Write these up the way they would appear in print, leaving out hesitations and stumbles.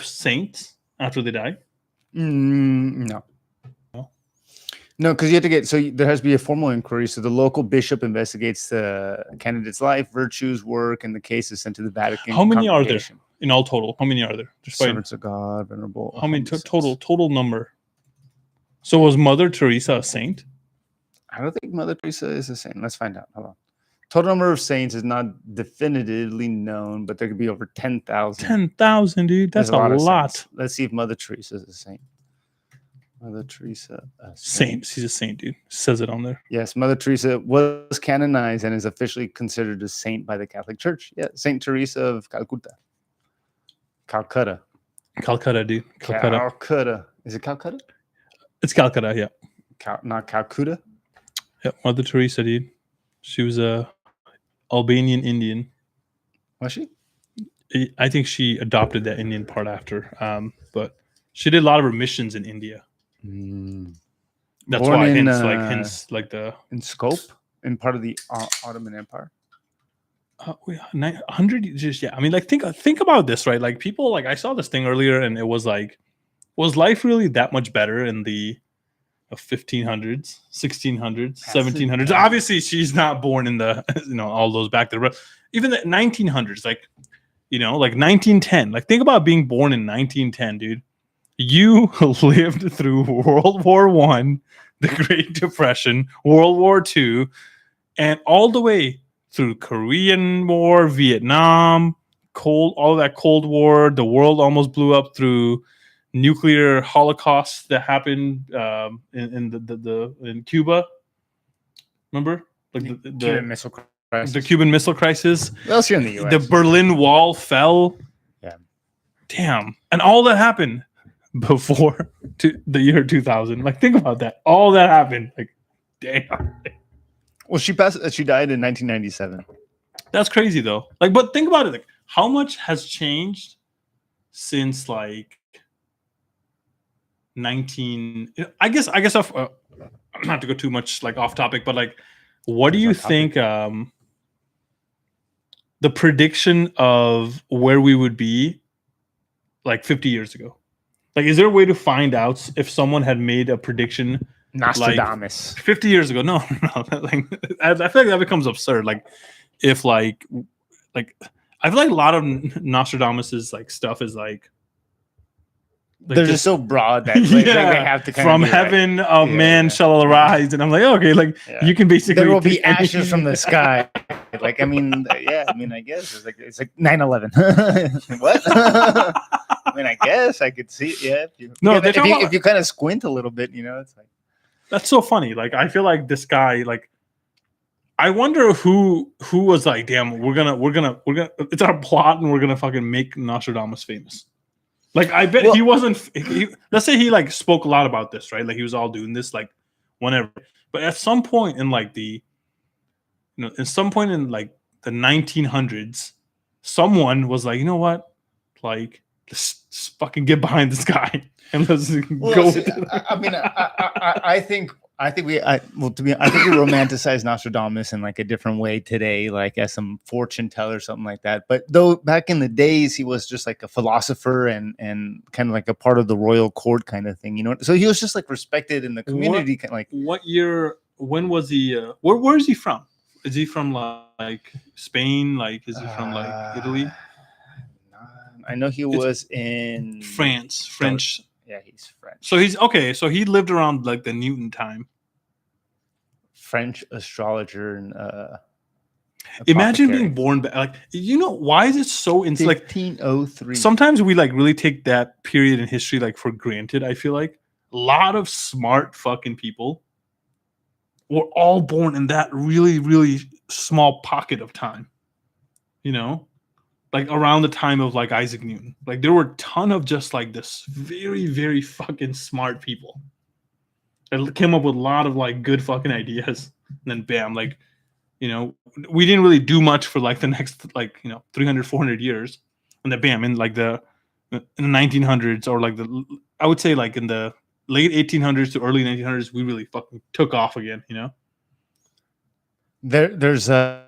saints after they die? No. No, because you have to get, so there has to be a formal inquiry. So the local bishop investigates the candidate's life, virtues, work, and the case is sent to the Vatican. How many are there in all total? How many are there? Servants of God, venerable. How many total number? So was Mother Teresa a saint? I don't think Mother Teresa is a saint. Let's find out. Hold on. Total number of saints is not definitively known, but there could be over 10,000. 10,000, dude. That's a lot. Let's see if Mother Teresa is a saint. Mother Teresa, saint. She's a saint, dude. Says it on there. Yes, Mother Teresa was canonized and is officially considered a saint by the Catholic Church. Yeah, Saint Teresa of Calcutta. Calcutta, dude. Calcutta. Is it Calcutta? It's Calcutta, yeah. Not Calcutta? Yeah, Mother Teresa, dude. She was a Albanian Indian. Was she? I think she adopted that Indian part after. But she did a lot of her missions in India. That's Born why, in, hence the in scope in part of the Ottoman Empire. 100 years, yeah. I mean, like think about this, right? Like people, like I saw this thing earlier, and it was like, was life really that much better in the 1500s, 1600s, 1700s? Obviously, she's not born in the all those back there, but even the 1900s, like 1910. Like think about being born in 1910, dude. You lived through World War I, the Great Depression, World War II, and all the way through Korean War, Vietnam, all that Cold War. The world almost blew up through nuclear holocaust that happened in Cuba. Remember, like the Cuban Missile Crisis. The Cuban Missile Crisis. What else here in the U.S.? The Berlin Wall fell. Yeah. Damn, and all that happened before the year 2000. Like, think about that. All that happened. Like, damn. Well, she died in 1997. That's crazy, though. Like, but think about it. Like, how much has changed since like 19? I guess I've, not to go too much like off topic, but like, what do you think? The prediction of where we would be like 50 years ago. Like, is there a way to find out if someone had made a prediction? Nostradamus. Like 50 years ago? No. Like, I feel like that becomes absurd. Like, if like I feel like a lot of Nostradamus's like stuff is like they're just so broad that they have to from heaven a man shall arise, and I'm like, okay, like you can basically there will be ashes from the sky. Like, I mean, I guess it's like 9/11. What? I mean, I guess I could see it. Yeah. If you kind of squint a little bit, it's like that's so funny. Like, I feel like this guy, like, I wonder who was like, damn, we're gonna it's our plot, and we're gonna fucking make Nostradamus famous. Like, I bet he wasn't. Let's say he like spoke a lot about this, right? Like, he was all doing this, like, whenever. But at some point in like the 1900s, someone was like, you know what, like, let's fucking get behind this guy and let's go. See, I mean, I think we romanticize Nostradamus in like a different way today, like as some fortune teller or something like that. But though back in the days, he was just like a philosopher and kind of like a part of the royal court kind of thing, So he was just like respected in the community. What year? When was he? Where is he from? Is he from like Spain? Like, is he from like Italy? I know he was in France. French. Yeah, he's French. So he's okay. So he lived around like the Newton time. French astrologer and imagine being born back. Like, why is it so into like 1503? Sometimes we like really take that period in history like for granted. I feel like a lot of smart fucking people were all born in that really, really small pocket of time. Like around the time of like Isaac Newton. Like, there were a ton of just like this very, very fucking smart people that came up with a lot of like good fucking ideas. And then bam, like, we didn't really do much for like the next like 300, 400 years. And then bam, in the 1900s, or like I would say like in the late 1800s to early 1900s, we really fucking took off again. There's a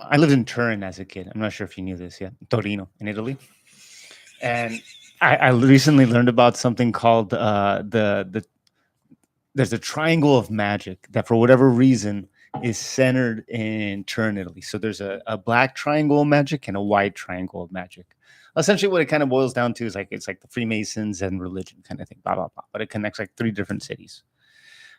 I lived in Turin as a kid. I'm not sure if you knew this yet. Torino in Italy. And I recently learned about something called there's a triangle of magic that for whatever reason is centered in Turin, Italy. So there's a black triangle of magic and a white triangle of magic. Essentially, what it kind of boils down to is like it's like the Freemasons and religion kind of thing, blah blah blah. But it connects like 3 different cities.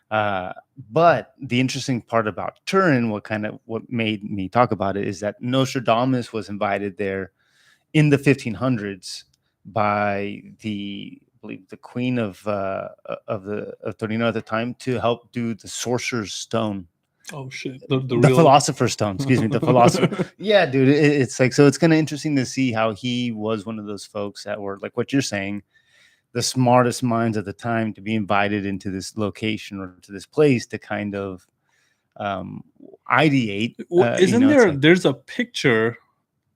But the interesting part about Turin, what made me talk about it, is that Nostradamus was invited there in the 1500s by I believe the queen of Torino at the time to help do the sorcerer's stone. Oh shit! The real philosopher's stone. Excuse me, the philosopher. Yeah, dude, it's like so. It's kind of interesting to see how he was one of those folks that were like what you're saying, the smartest minds at the time to be invited into this location or to this place to kind of ideate. Isn't there? Like, there's a picture.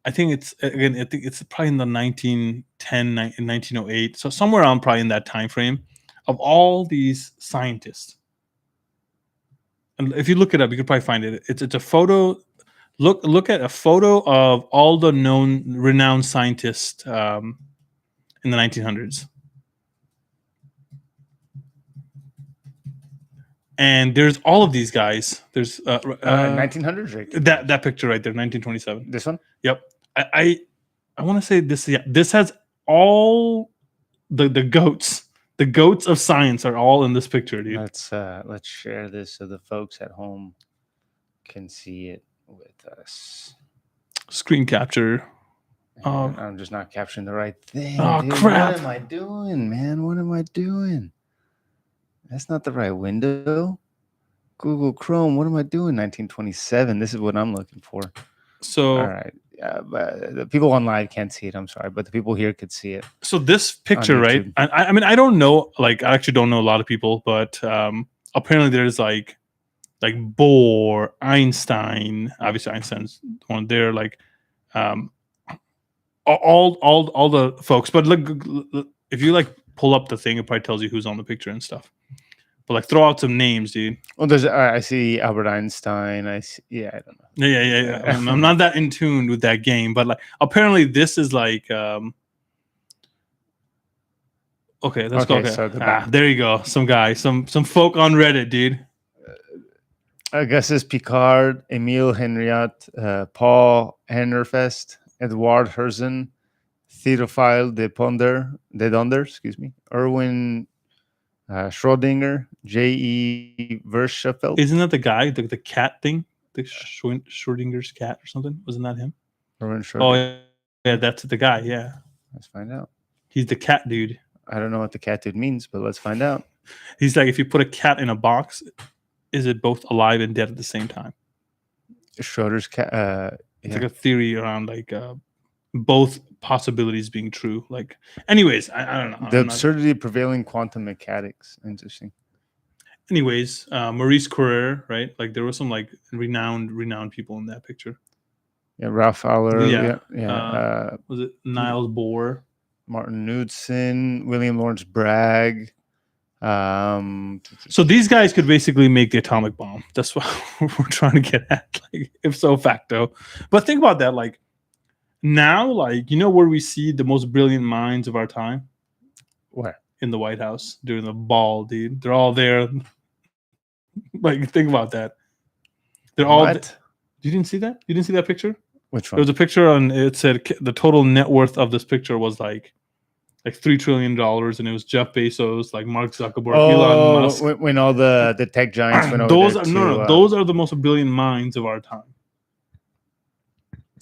I think it's probably in the 1910, 1908. So somewhere around probably in that time frame of all these scientists. And if you look it up, you could probably find it. It's a photo. Look at a photo of all the renowned scientists in the 1900s. And there's all of these guys. There's 1900s, right? That picture right there, 1927. This one? Yep. I want to say this. Yeah, this has all the goats. The goats of science are all in this picture, dude. Let's share this so the folks at home can see it with us. Screen capture. I'm just not capturing the right thing. Oh, dude. crap! What am I doing, man? What am I doing? That's not the right window. Google Chrome. What am I doing? 1927. This is what I'm looking for. So, all right. But the people on live can't see it. I'm sorry, but the people here could see it. So this picture, right? I mean, I don't know. Like, I actually don't know a lot of people, but apparently there's like Bohr, Einstein. Obviously, Einstein's one there. Like, all the folks. But look, if you like pull up the thing, it probably tells you who's on the picture and stuff. But like, throw out some names, dude. Well, there's I see Albert Einstein. I don't know. Yeah. I'm not that in tune with that game, but like, apparently this is like. Okay, let's go. Okay. So there you go. Some guy, some folk on Reddit, dude. Augustus Picard, Emile Henriot, Paul Hennerfest, Edward Herzen, Theophile de Donder, excuse me, Erwin Schrödinger, J.E. Verschaffel. Isn't that the guy, the cat thing? The Schrödinger's cat or something? Wasn't that him? Erwin Schrödinger. Oh, yeah, that's the guy, yeah. Let's find out. He's the cat dude. I don't know what the cat dude means, but let's find out. He's like, if you put a cat in a box, is it both alive and dead at the same time? Schroeder's cat. It's like a theory around like both possibilities being true. Like, anyways, I don't know. The absurdity of prevailing quantum mechanics. Interesting. Anyways, Maurice Curie, right? Like, there were some like renowned people in that picture. Yeah, Ralph Fowler. Yeah. Was it Niels Bohr? Martin Knudsen, William Lawrence Bragg. So these guys could basically make the atomic bomb. That's what we're trying to get at, like, ipso facto. But think about that, like, now, like, you know where we see the most brilliant minds of our time? Where? In the White House during the ball, dude. They're all there. Like, think about that. They're all. You didn't see that? You didn't see that picture? Which one? There was a picture on. It said the total net worth of this picture was like $3 trillion, and it was Jeff Bezos, like Mark Zuckerberg, Elon Musk. When all the tech giants went over those are the most brilliant minds of our time.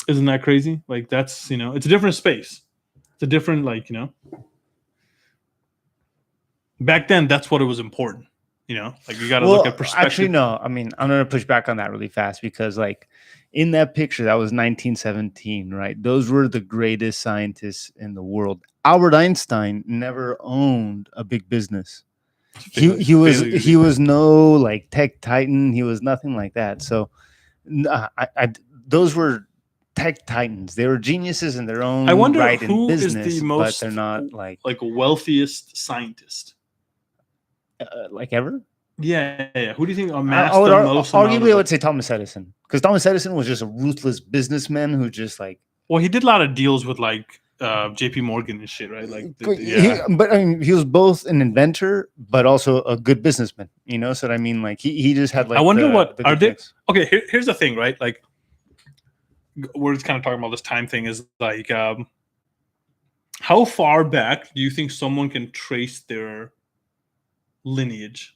Isn't that crazy? Like, that's, it's a different space. It's a different, like, back then, that's what it was important. Like, you got to look at perspective. Actually, no. I mean, I'm going to push back on that really fast because, like, in that picture, that was 1917, right? Those were the greatest scientists in the world. Albert Einstein never owned a big business. He was no like tech titan. He was nothing like that. So, those were tech titans. They were geniuses in their own right in business, is the most, but they're not like wealthiest scientist. Like ever? Yeah. Who do you think I amassed would the most amount arguably I of would say Thomas Edison, because Thomas Edison was just a ruthless businessman who just like Well, he did a lot of deals with like J.P. Morgan and shit, right? Like, but I mean, he was both an inventor but also a good businessman. You know, so I mean, like he just had I like wonder what the are good they? mix. Okay, here's the thing, right? Like, we're just kind of talking about this time thing. Is like, how far back do you think someone can trace their lineage?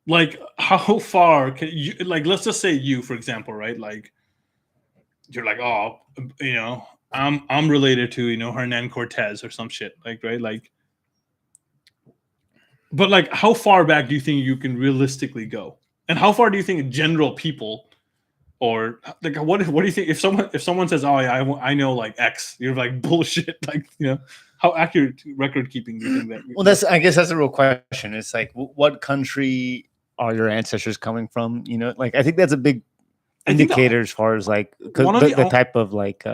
Like, how far can you? Like, let's just say you, for example, right? Like, you're like, oh, I'm related to Hernan Cortez or some shit, like, right? Like, but like, how far back do you think you can realistically go? And how far do you think general people, or like, what do you think if someone says, oh yeah, I know like X, you're like bullshit, like, how accurate record keeping do you think that? Well, I guess that's a real question. It's like, what country are your ancestors coming from? You know, like I think that's a big I think indicator as far as like one of the type of like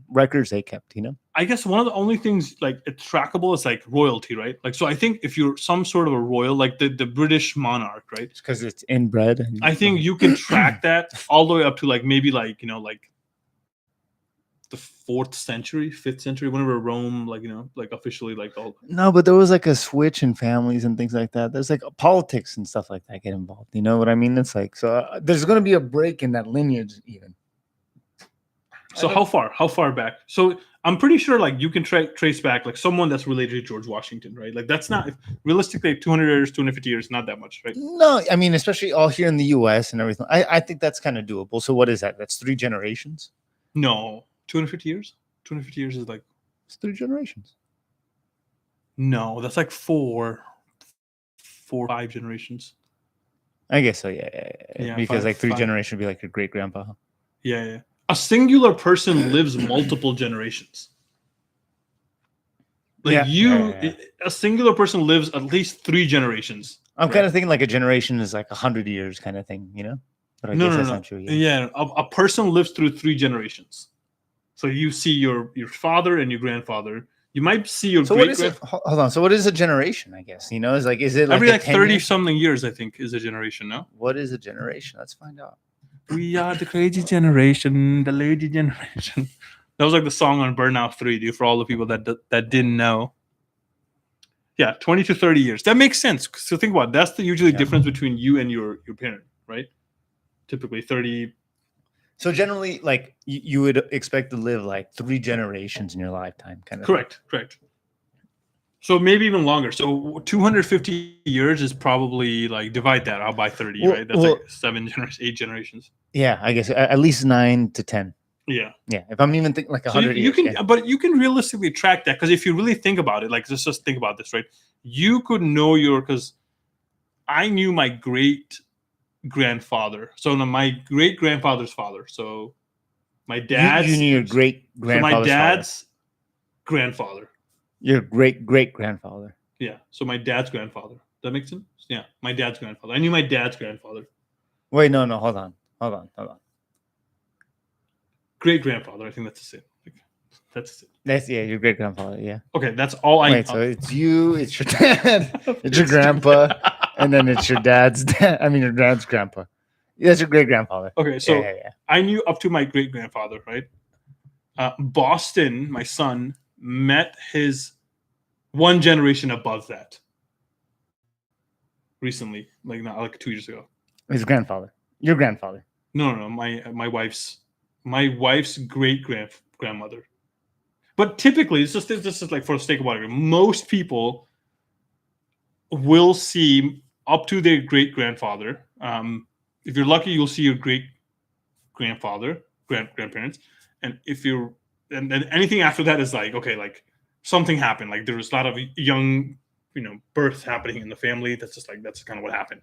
records they kept. You know, I guess one of the only things like it's trackable is like royalty, right? Like, so I think if you're some sort of a royal, like the British monarch, right? because it's inbred. I think you can track that all the way up to like maybe like like the 4th century, 5th century, whenever Rome, like like officially like all. No, but there was like a switch in families and things like that. There's like politics and stuff like that get involved. You know what I mean? It's like so there's going to be a break in that lineage even. So how far back? So I'm pretty sure like you can trace back like someone that's related to George Washington, right? Like that's not realistically 200 years, 250 years, not that much, right? No, I mean especially all here in the U.S. and everything. I think that's kind of doable. So what is that? That's 3 generations. No, 250 years. 250 years is like it's 3 generations. No, that's like 4, 5 generations. I guess so. Yeah. Because like 3 generations would be like your great grandpa. Yeah. A singular person lives multiple generations. Like a singular person lives at least 3 generations. I'm kind of thinking like a generation is like 100 years kind of thing, you know? But I guess that's not true. Yeah, a person lives through 3 generations. So you see your father and your grandfather. You might see your great grandfather. Hold on. So what is a generation? I guess is it like every like 30 something years? I think is a generation. No. What is a generation? Let's find out. We are the crazy generation, the lady generation. That was like the song on Burnout 3, dude, for all the people that didn't know. Yeah, 20 to 30 years. That makes sense. So think about it. That's the usually difference between you and your parent, right? Typically 30. So generally, like you would expect to live like 3 generations in your lifetime, kind of. Correct. So maybe even longer. So 250 years is probably like divide that out by 30, right? That's like 8 generations. Yeah, I guess at least 9 to 10. Yeah. If I'm even thinking like 100 years. But you can realistically track that because if you really think about it, like let's just think about this, right? You could know because I knew my great grandfather. So my great grandfather's father. So my dad's. You knew your great grandfather's So my dad's grandfather. Your great great grandfather. Yeah. So my dad's grandfather. That makes sense? Yeah. My dad's grandfather. I knew my dad's grandfather. Wait, no. Hold on. Great grandfather. I think that's the same. That's it. That's your great grandfather. Yeah. Okay. That's all I. Wait. So it's you. It's your dad. It's your grandpa, and then it's your dad's dad. I mean, your dad's grandpa. That's your great grandfather. Okay. So I knew up to my great grandfather, right? Boston, my son, met his 1 generation above that recently, like 2 years ago. His grandfather, your grandfather. No. My wife's great grandmother. But typically, this is like for the sake of argument, most people will see up to their great grandfather. If you're lucky, you'll see your great grandfather, grandparents, and and then anything after that is like, okay, like something happened. Like there was a lot of young, birth happening in the family. That's kind of what happened.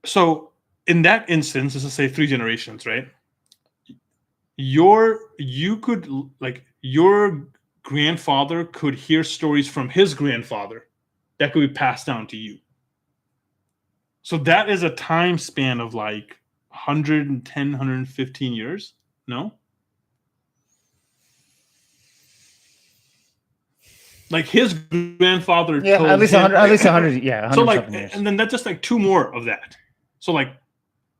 So in that instance, let's say 3 generations, right? Your grandfather could hear stories from his grandfather that could be passed down to you. So that is a time span of like 110, 115 years. No? Like his grandfather Yeah, told at least him, 100. At least 100. Yeah, 100 so like, something years. and then that's just like two more of that. So like,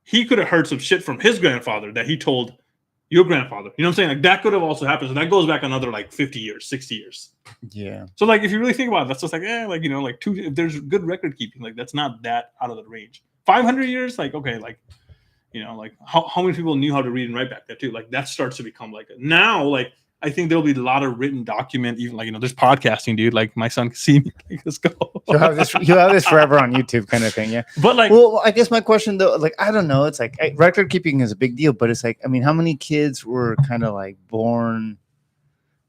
he could have heard some shit from his grandfather that he told your grandfather. You know what I'm saying? Like that could have also happened. So that goes back another like 50 years, 60 years. Yeah. So like, if you really think about it, that's just like, like, you know, like two. If there's good record keeping, like that's not that out of the range. 500 years, like okay, like, you know, like how many people knew how to read and write back then too? Like that starts to become like now, like I think there'll be a lot of written document, even like, you know, there's podcasting, dude. Like my son can see me. Like, let's go. You'll have this forever on YouTube, kind of thing. Yeah. But like, well, I guess my question though, like I don't know, it's like record keeping is a big deal, but it's like, I mean, how many kids were kind of like born?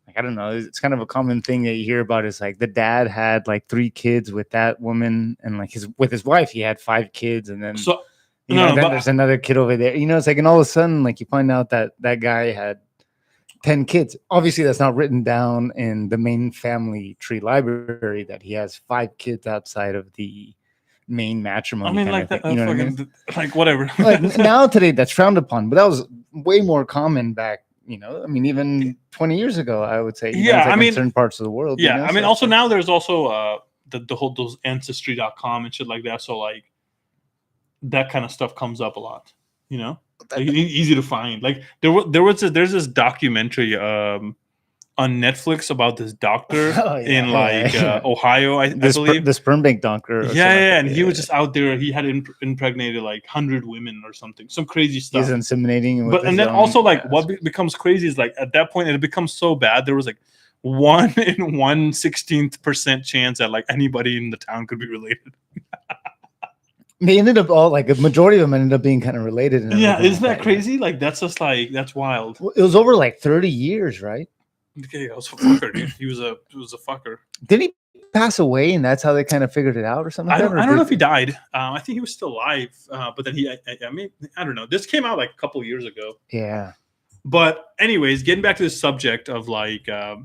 Like I don't know. It's kind of a common thing that you hear about. Is like the dad had like 3 kids with that woman, and like with his wife, he had 5 kids, and then so then there's another kid over there. You know, it's like, and all of a sudden, like you find out that that guy had 10 kids. Obviously, that's not written down in the main family tree library that he has 5 kids outside of the main matrimony. I mean, kind like of thing. that, You know what I mean? like whatever. Like now today, that's frowned upon, but that was way more common back. You know, I mean, even 20 years ago, I would say. Yeah, like I mean, in certain parts of the world. Yeah, you know? I mean, So also it's now there's also the whole those ancestry.com and shit like that. So like that kind of stuff comes up a lot. You know, like easy to find. Like there's this documentary on Netflix about this doctor in like Ohio, I believe. The sperm bank doctor. Yeah, and he was just out there. He had impregnated like 100 women or something, some crazy stuff. He's inseminating. But and then also like what becomes crazy is like at that point it becomes so bad. There was like 1 in 1/16% chance that like anybody in the town could be related. They ended up all like a majority of them ended up being kind of related. And yeah, isn't that crazy? Yeah. Like that's just like that's wild. Well, it was over like 30 years, right? Okay, I was a fucker, dude. He was a fucker. Did he pass away, and that's how they kind of figured it out, or something? I don't know if he died. I think he was still alive, but then I don't know. This came out like a couple years ago. Yeah. But anyways, getting back to the subject of like, I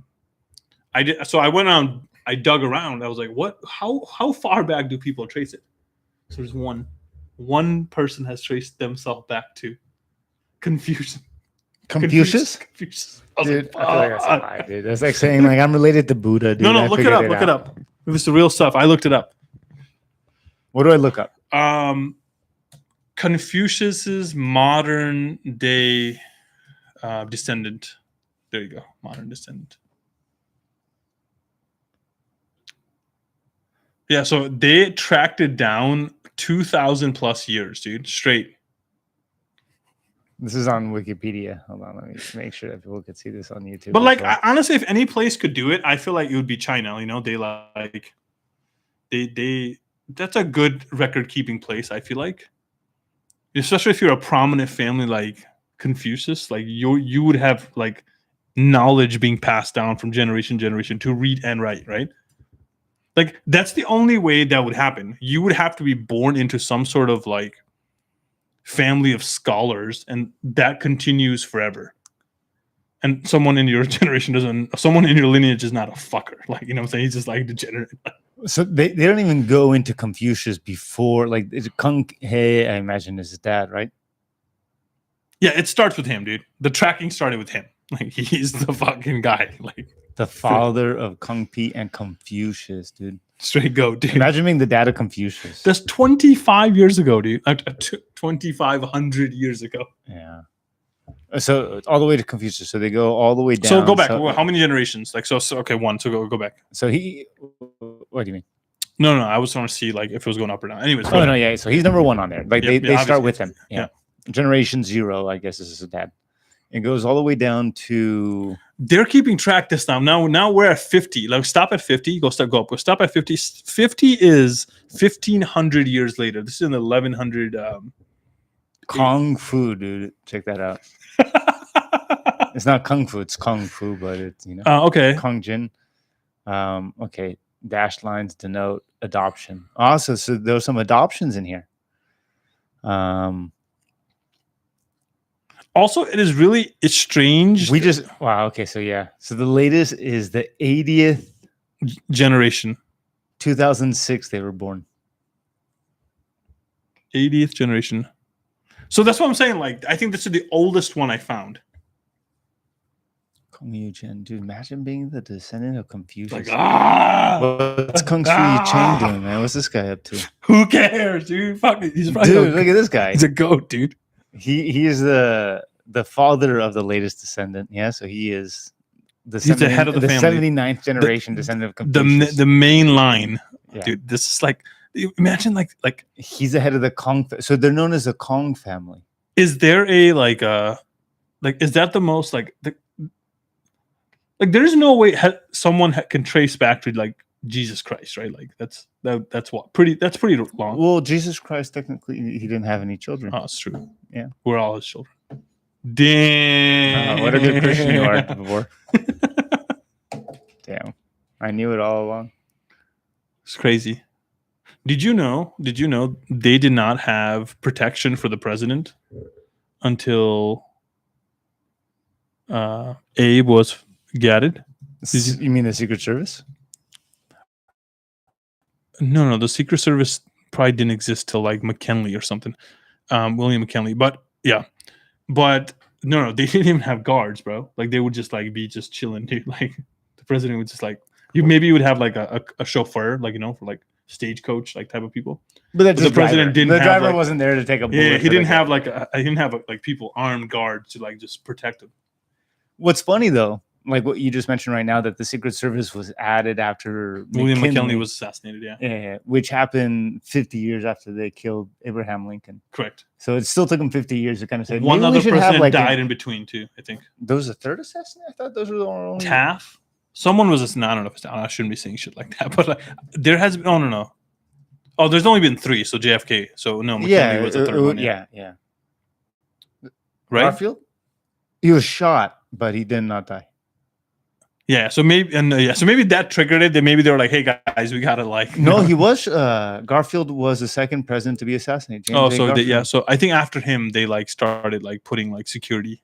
went on. I dug around. I was like, what? How far back do people trace it? So there's one person has traced themselves back to Confucius. Confucius? Dude, I feel like that's a lie, dude. That's like saying like I'm related to Buddha, dude. No, look it up. Look it up. It's the real stuff. I looked it up. What do I look up? Confucius's modern day descendant. There you go. Modern descendant. Yeah, so they tracked it down 2,000 plus years, dude, straight. This is on Wikipedia. Hold on, let me make sure that people could see this on YouTube. But like, honestly, if any place could do it, I feel like it would be China. You know, they that's a good record keeping place. I feel like, especially if you're a prominent family like Confucius, like you would have like knowledge being passed down from generation to generation to read and write, right? Like that's the only way that would happen. You would have to be born into some sort of like family of scholars, and that continues forever. And someone in your generation someone in your lineage is not a fucker. Like, you know what I'm saying? He's just like degenerate. So they don't even go into Confucius before, like, is it Kung He, I imagine, is his dad, right? Yeah, it starts with him, dude. The tracking started with him. Like, he's the fucking guy. Like, the father of Kung Pi and Confucius, dude. Straight go, dude. Imagine being the dad of Confucius. That's 25 years ago, dude. 2,500 years ago. Yeah. So all the way to Confucius. So they go all the way down. So go back. How many generations? Like, so okay, one. So go back. So what do you mean? No. I was trying to see like if it was going up or down. Anyways. Oh, no, yeah. So he's number 1 on there. Like they start with him. Yeah. Generation 0, I guess, is his dad. It goes all the way down to. They're keeping track this time. Now we're at 50. Like, stop at 50. Go up. Go stop at 50. 50 is 1,500 years later. This is in the 1100. Kung Fu, dude. Check that out. It's not Kung Fu. It's Kung Fu, but it's, you know. Okay. Kung Jin. Okay. Dashed lines denote adoption. Also, so there's some adoptions in here. Also, it's strange. Wow. Okay. So yeah. So the latest is the 80th generation. 2006, they were born. 80th generation. So that's what I'm saying. Like, I think this is the oldest one I found. Yu Chen, dude, imagine being the descendant of Confucius. What's Kung Fu Yu Chen doing, man? What's this guy up to? Who cares, dude? Fuck it. He's probably Dude, look at this guy. He's a goat, dude. He is the father of the latest descendant. Yeah, so he is He's the head of the family. 79th generation descendant of Confucius. The main line, Yeah. dude. This is like, imagine like he's the head of the Kong. So they're known as the Kong family. is there a like is that the most like there's no way someone can trace back to like Jesus Christ, right? Like that's pretty long. Well, Jesus Christ technically he didn't have any children. Oh, it's true. Yeah, we're all his children. Damn, what a good Christian you are, Bibhor. Damn, I knew it all along. It's crazy. Did you know they did not have protection for the president until Abe was gatted? You mean the Secret Service? No, the Secret Service probably didn't exist till like McKinley or something, William McKinley. But yeah, but no, they didn't even have guards, bro. Like they would just like be just chilling, dude. Like the president would just like you would have like a chauffeur, like for like stagecoach like type of people. But the president didn't. The have, driver like, wasn't there to take a bullet. Yeah, he didn't have like like people armed guards to like just protect him. What's funny though, like what you just mentioned right now, that the Secret Service was added after William McKinley was assassinated. Yeah, which happened 50 years after they killed Abraham Lincoln. Correct. So it still took them 50 years to kind of say one other president died in between too. I think there was a third assassination. I thought those were the only. Taft. Someone was I don't know if it's I shouldn't be saying shit like that, but like, there has been. Oh no. Oh, there's only been 3. So JFK. So no, McKinley was the third one. Yeah. Right. Garfield. He was shot, but he did not die. Yeah. So maybe so maybe that triggered it. Then maybe they were like, "Hey guys, we gotta like." No, he was. Garfield was the second president to be assassinated. James So I think after him, they like started like putting like security.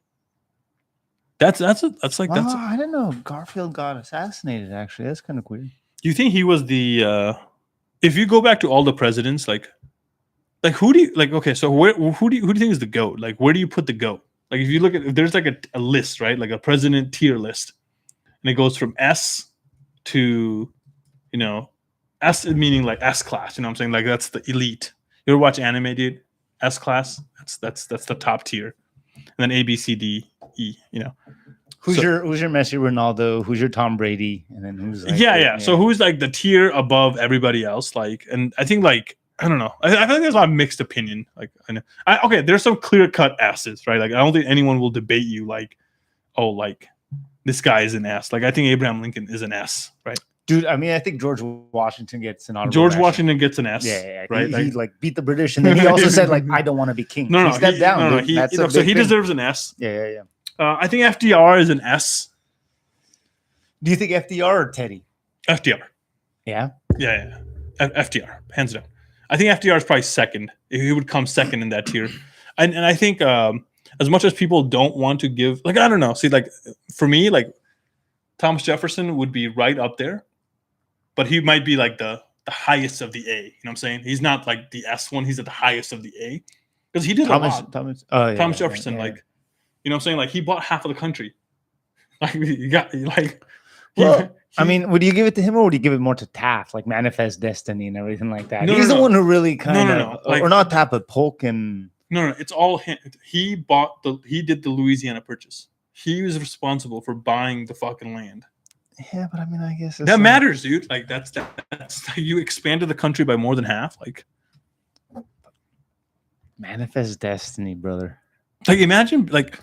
That's like that's. I didn't know Garfield got assassinated. Actually, that's kind of weird. Do you think he was the? If you go back to all the presidents, like who do you like? Okay, so who do you think is the GOAT? Like, where do you put the GOAT? Like, if you look at if there's like a list, right? Like a president tier list, and it goes from S to, S meaning like S class. You know what I'm saying? Like that's the elite. You ever watch anime, dude? S class. That's the top tier, and then A, B, C, D, E. Who's your Messi, Ronaldo? Who's your Tom Brady? And then who's like yeah. So who's like the tier above everybody else? Like, and I think like I don't know. I think there's a lot of mixed opinion. Like, okay, there's some clear cut asses, right? Like, I don't think anyone will debate you like, oh, like this guy is an ass. Like, I think Abraham Lincoln is an ass, right? Dude, I mean, I think George Washington gets an honorable George mention. Washington gets an S. Yeah. Right. He like beat the British, and then he also said like, I don't want to be king. No, he stepped down. No. So he deserves an S. Yeah. I think FDR is an S. Do you think FDR or Teddy? FDR. Yeah. Yeah. FDR, hands down. I think FDR is probably second. He would come second in that tier. And I think as much as people don't want to give, like, I don't know. See, like, for me, like, Thomas Jefferson would be right up there. But he might be, like, the highest of the A. You know what I'm saying? He's not, like, the S one. He's at the highest of the A. Because he did a lot. Thomas Jefferson, like, you know what I'm saying? Like, he bought half of the country. Like, you got, like... I mean, would you give it to him or would you give it more to Taft, like Manifest Destiny and everything like that? He's the one who really kind of, like, or not Taft, but Polk and. No, it's all him. He did the Louisiana Purchase. He was responsible for buying the fucking land. Yeah, but I mean, I guess that matters, dude. Like that's you expanded the country by more than half. Like Manifest Destiny, brother. Like imagine, like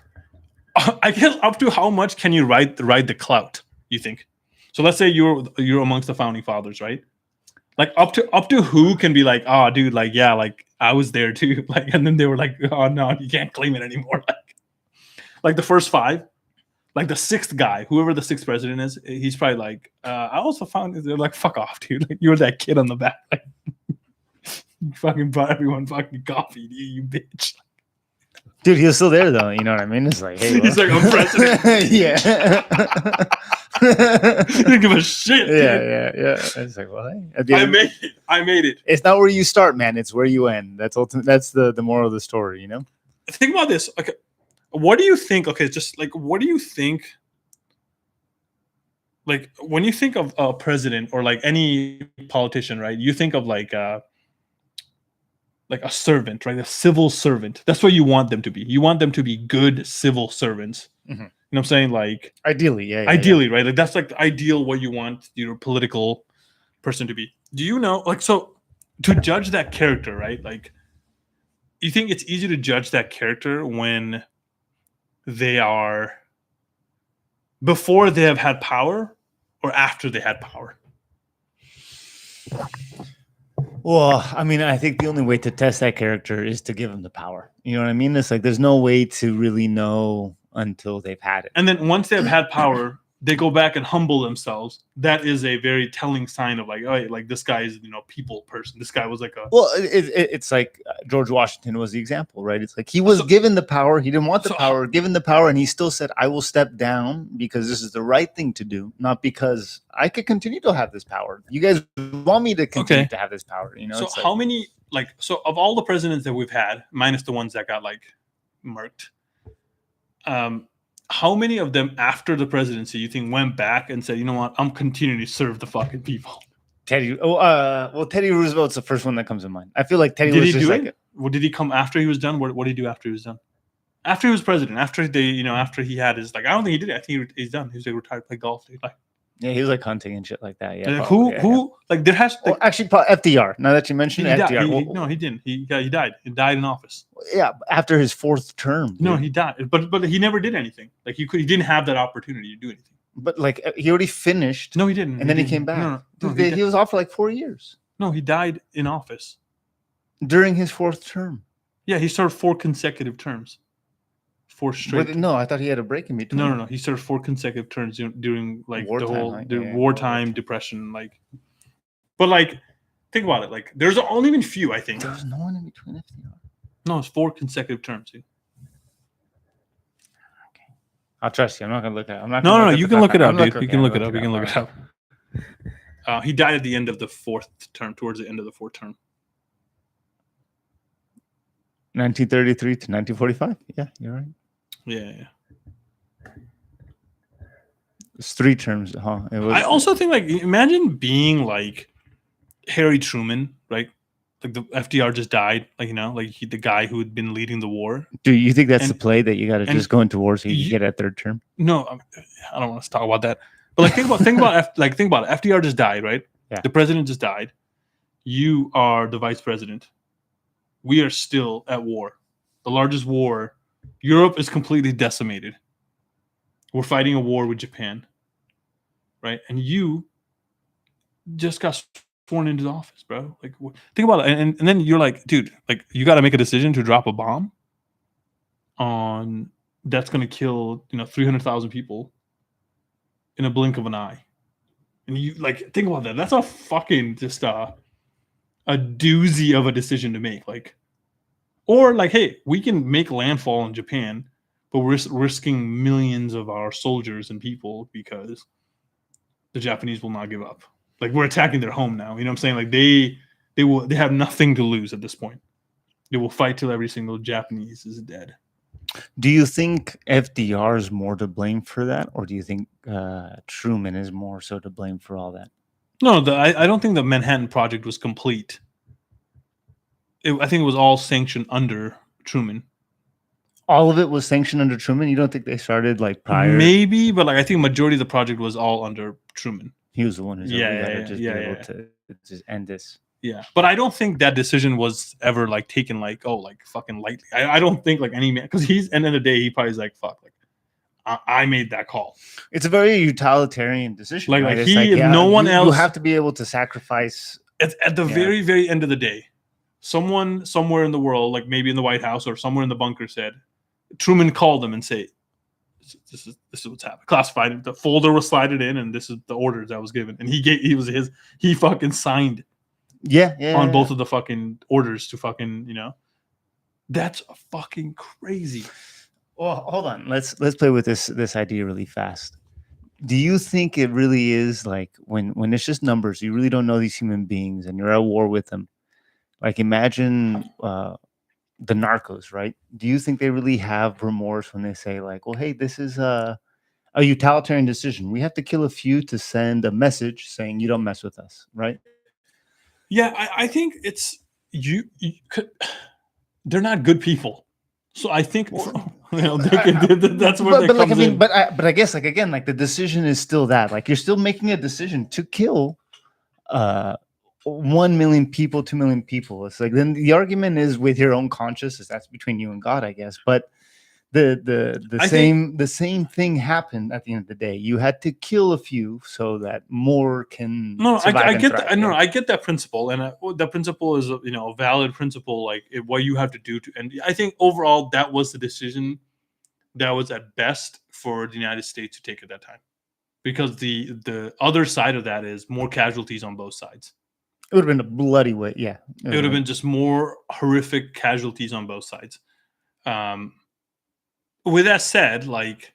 I guess up to how much can you ride the clout? You think? So let's say you're amongst the founding fathers, right? Like up to who can be like, oh, dude, like yeah, like I was there too, like, and then they were like, oh no, you can't claim it anymore. Like the first 5, like the 6th guy, whoever the 6th president is, he's probably like, I also found it. They're like, fuck off, dude. Like you were that kid on the back, like, you fucking bought everyone fucking coffee, you bitch. Dude, he was still there though. You know what I mean? It's like, hey, he's like, I'm president. Yeah. You didn't give a shit. Yeah. It's like, well, hey, I made it. It's not where you start, man. It's where you end. That's the moral of the story, you know? Think about this. Okay, what do you think? Okay, just like, what do you think like when you think of a president or like any politician, right? You think of like a servant, right? A civil servant. That's what you want them to be. You want them to be good civil servants. Mhm. You know what I'm saying? Like Ideally, yeah. ideally, right? Like that's like the ideal what you want your political person to be. Do you know, like, so to judge that character, right? Like, you think it's easy to judge that character when they are before they have had power or after they had power? Well, I mean, I think the only way to test that character is to give them the power. You know what I mean? It's like there's no way to really know until they've had it. And then once they have had power, they go back and humble themselves. That is a very telling sign of like, oh, like this guy is, people person. This guy was like a Well, it's like George Washington was the example, right? It's like he was given the power. He didn't want the power, given the power, and he still said, I will step down because this is the right thing to do, not because I could continue to have this power. You guys want me to continue to have this power, So how many, so of all the presidents that we've had, minus the ones that got like murked, how many of them after the presidency you think went back and said, you know what, I'm continuing to serve the fucking people? Teddy. Well, Teddy Roosevelt's the first one that comes to mind. I feel like Teddy was just like, well, did he come after he was done? What did he do after he was done? After he was president, after they, after he had his, like, I don't think he did it. I think he's done. He was like retired, play golf. Like, yeah, he was like hunting and shit like that. Yeah. Who like there has to actually FDR. Now that you mentioned FDR, no, he didn't. He died. He died in office. Yeah, after his fourth term. No, he died. But he never did anything. Like he didn't have that opportunity to do anything. But like he already finished. No, he didn't. And then he came back. No, he was off for like 4 years. No, he died in office during his fourth term. Yeah, he served 4 consecutive terms. 4 straight. But no, I thought he had a break in between. No. He served 4 consecutive terms during like wartime, the whole wartime depression. Like, but like, think about it. Like, there's only been few. I think there's no one in between FDR. No, it's 4 consecutive terms. Dude. Okay, I'll trust you. I'm not gonna look at it. I'm not. No. You can look it up, dude. You can look it up. You can look it up. He died at the end of the 4th term. Towards the end of the 4th term. 1933 to 1945. Yeah, you're right. Yeah. It's 3 terms, huh? I also think, like, imagine being like Harry Truman, right? Like the FDR just died, like, like the guy who had been leading the war. Do you think that's the play that you got to just go into war so you get a 3rd term? No, I don't want to talk about that. But like, think about it. FDR just died, right? Yeah. The president just died. You are the vice president. We are still at war, the largest war. Europe is completely decimated. We're fighting a war with Japan, right? And you just got sworn into the office, bro. Like, think about it. And then you're like, dude, like, you got to make a decision to drop a bomb on that's going to kill 300,000 people in a blink of an eye. And you, like, think about that. That's a fucking just a doozy of a decision to make. Like, or like, hey, we can make landfall in Japan, but we're risking millions of our soldiers and people because the Japanese will not give up. Like, we're attacking their home now. You know what I'm saying? Like, they have nothing to lose at this point. They will fight till every single Japanese is dead. Do you think FDR is more to blame for that, or do you think Truman is more so to blame for all that? No, I don't think the Manhattan Project was complete. I think it was all sanctioned under Truman. All of it was sanctioned under Truman? You don't think they started like prior? Maybe, but like I think majority of the project was all under Truman. He was the one who's able to just end this. Yeah, but I don't think that decision was ever like taken like, oh, like fucking lightly. I don't think like any man, because he's end of the day he probably is like, fuck, like I made that call. It's a very utilitarian decision. Like, right? No one else. You have to be able to sacrifice. At the very, very end of the day, someone somewhere in the world, like maybe in the White House or somewhere in the bunker, said Truman called them and say, "This is what's happened." Classified. The folder was slided in, and this is the orders that was given. And he fucking signed. On both of the fucking orders to fucking, that's fucking crazy. Well, hold on. Let's play with this idea really fast. Do you think it really is like when it's just numbers, you really don't know these human beings and you're at war with them? Like, imagine the narcos, right? Do you think they really have remorse when they say like, well, hey, this is a a utilitarian decision. We have to kill a few to send a message saying you don't mess with us, right? Yeah, I think it's you could, they're not good people. So I think that's where But that like I comes mean, in. but I guess like again, like the decision is still that. Like you're still making a decision to kill 1 million people, 2 million people. It's like then the argument is with your own conscience. That's between you and God, I guess. But the same thing happened at the end of the day. You had to kill a few so that more can No, survive I and get thrive, that. No, right? I get that principle, and that principle is a valid principle. Like what you have to do to, and I think overall that was the decision that was at best for the United States to take at that time, because the other side of that is more casualties on both sides. It would have been a bloody way. Yeah, It would have been just more horrific casualties on both sides. With that said, like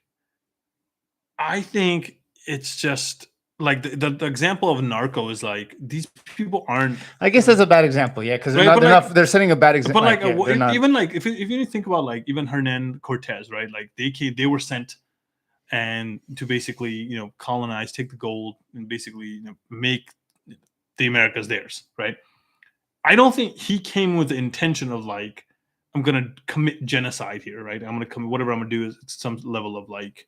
I think it's just like the example of narco is like these people aren't. I guess that's a bad example. Yeah, because they're Right, not. but They're like- not. They're setting a bad example. But like, they're not. even like if you think about like even Hernan Cortez, right? Like they were sent and to basically colonize, take the gold, and basically make the Americas theirs, right? I don't think he came with the intention of like I'm gonna commit genocide here, right? I'm gonna commit whatever I'm gonna do is some level of like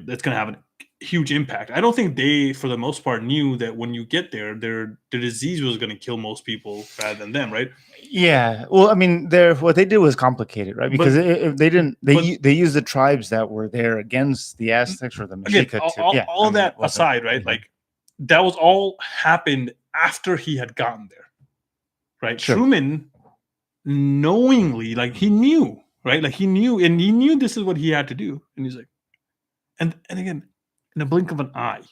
that's gonna have a huge impact. I don't think they, for the most part, knew that when you get there, the disease was gonna kill most people rather than them, right? Yeah. Well, I mean, what they did was complicated, right? Because they didn't. They used the tribes that were there against the Aztecs or the Mexica. All that aside, right? Mm-hmm. Like that was all happened after he had gotten there, right? Sure. Truman knowingly, like he knew, right? Like he knew this is what he had to do, and he's like, and again, in a blink of an eye,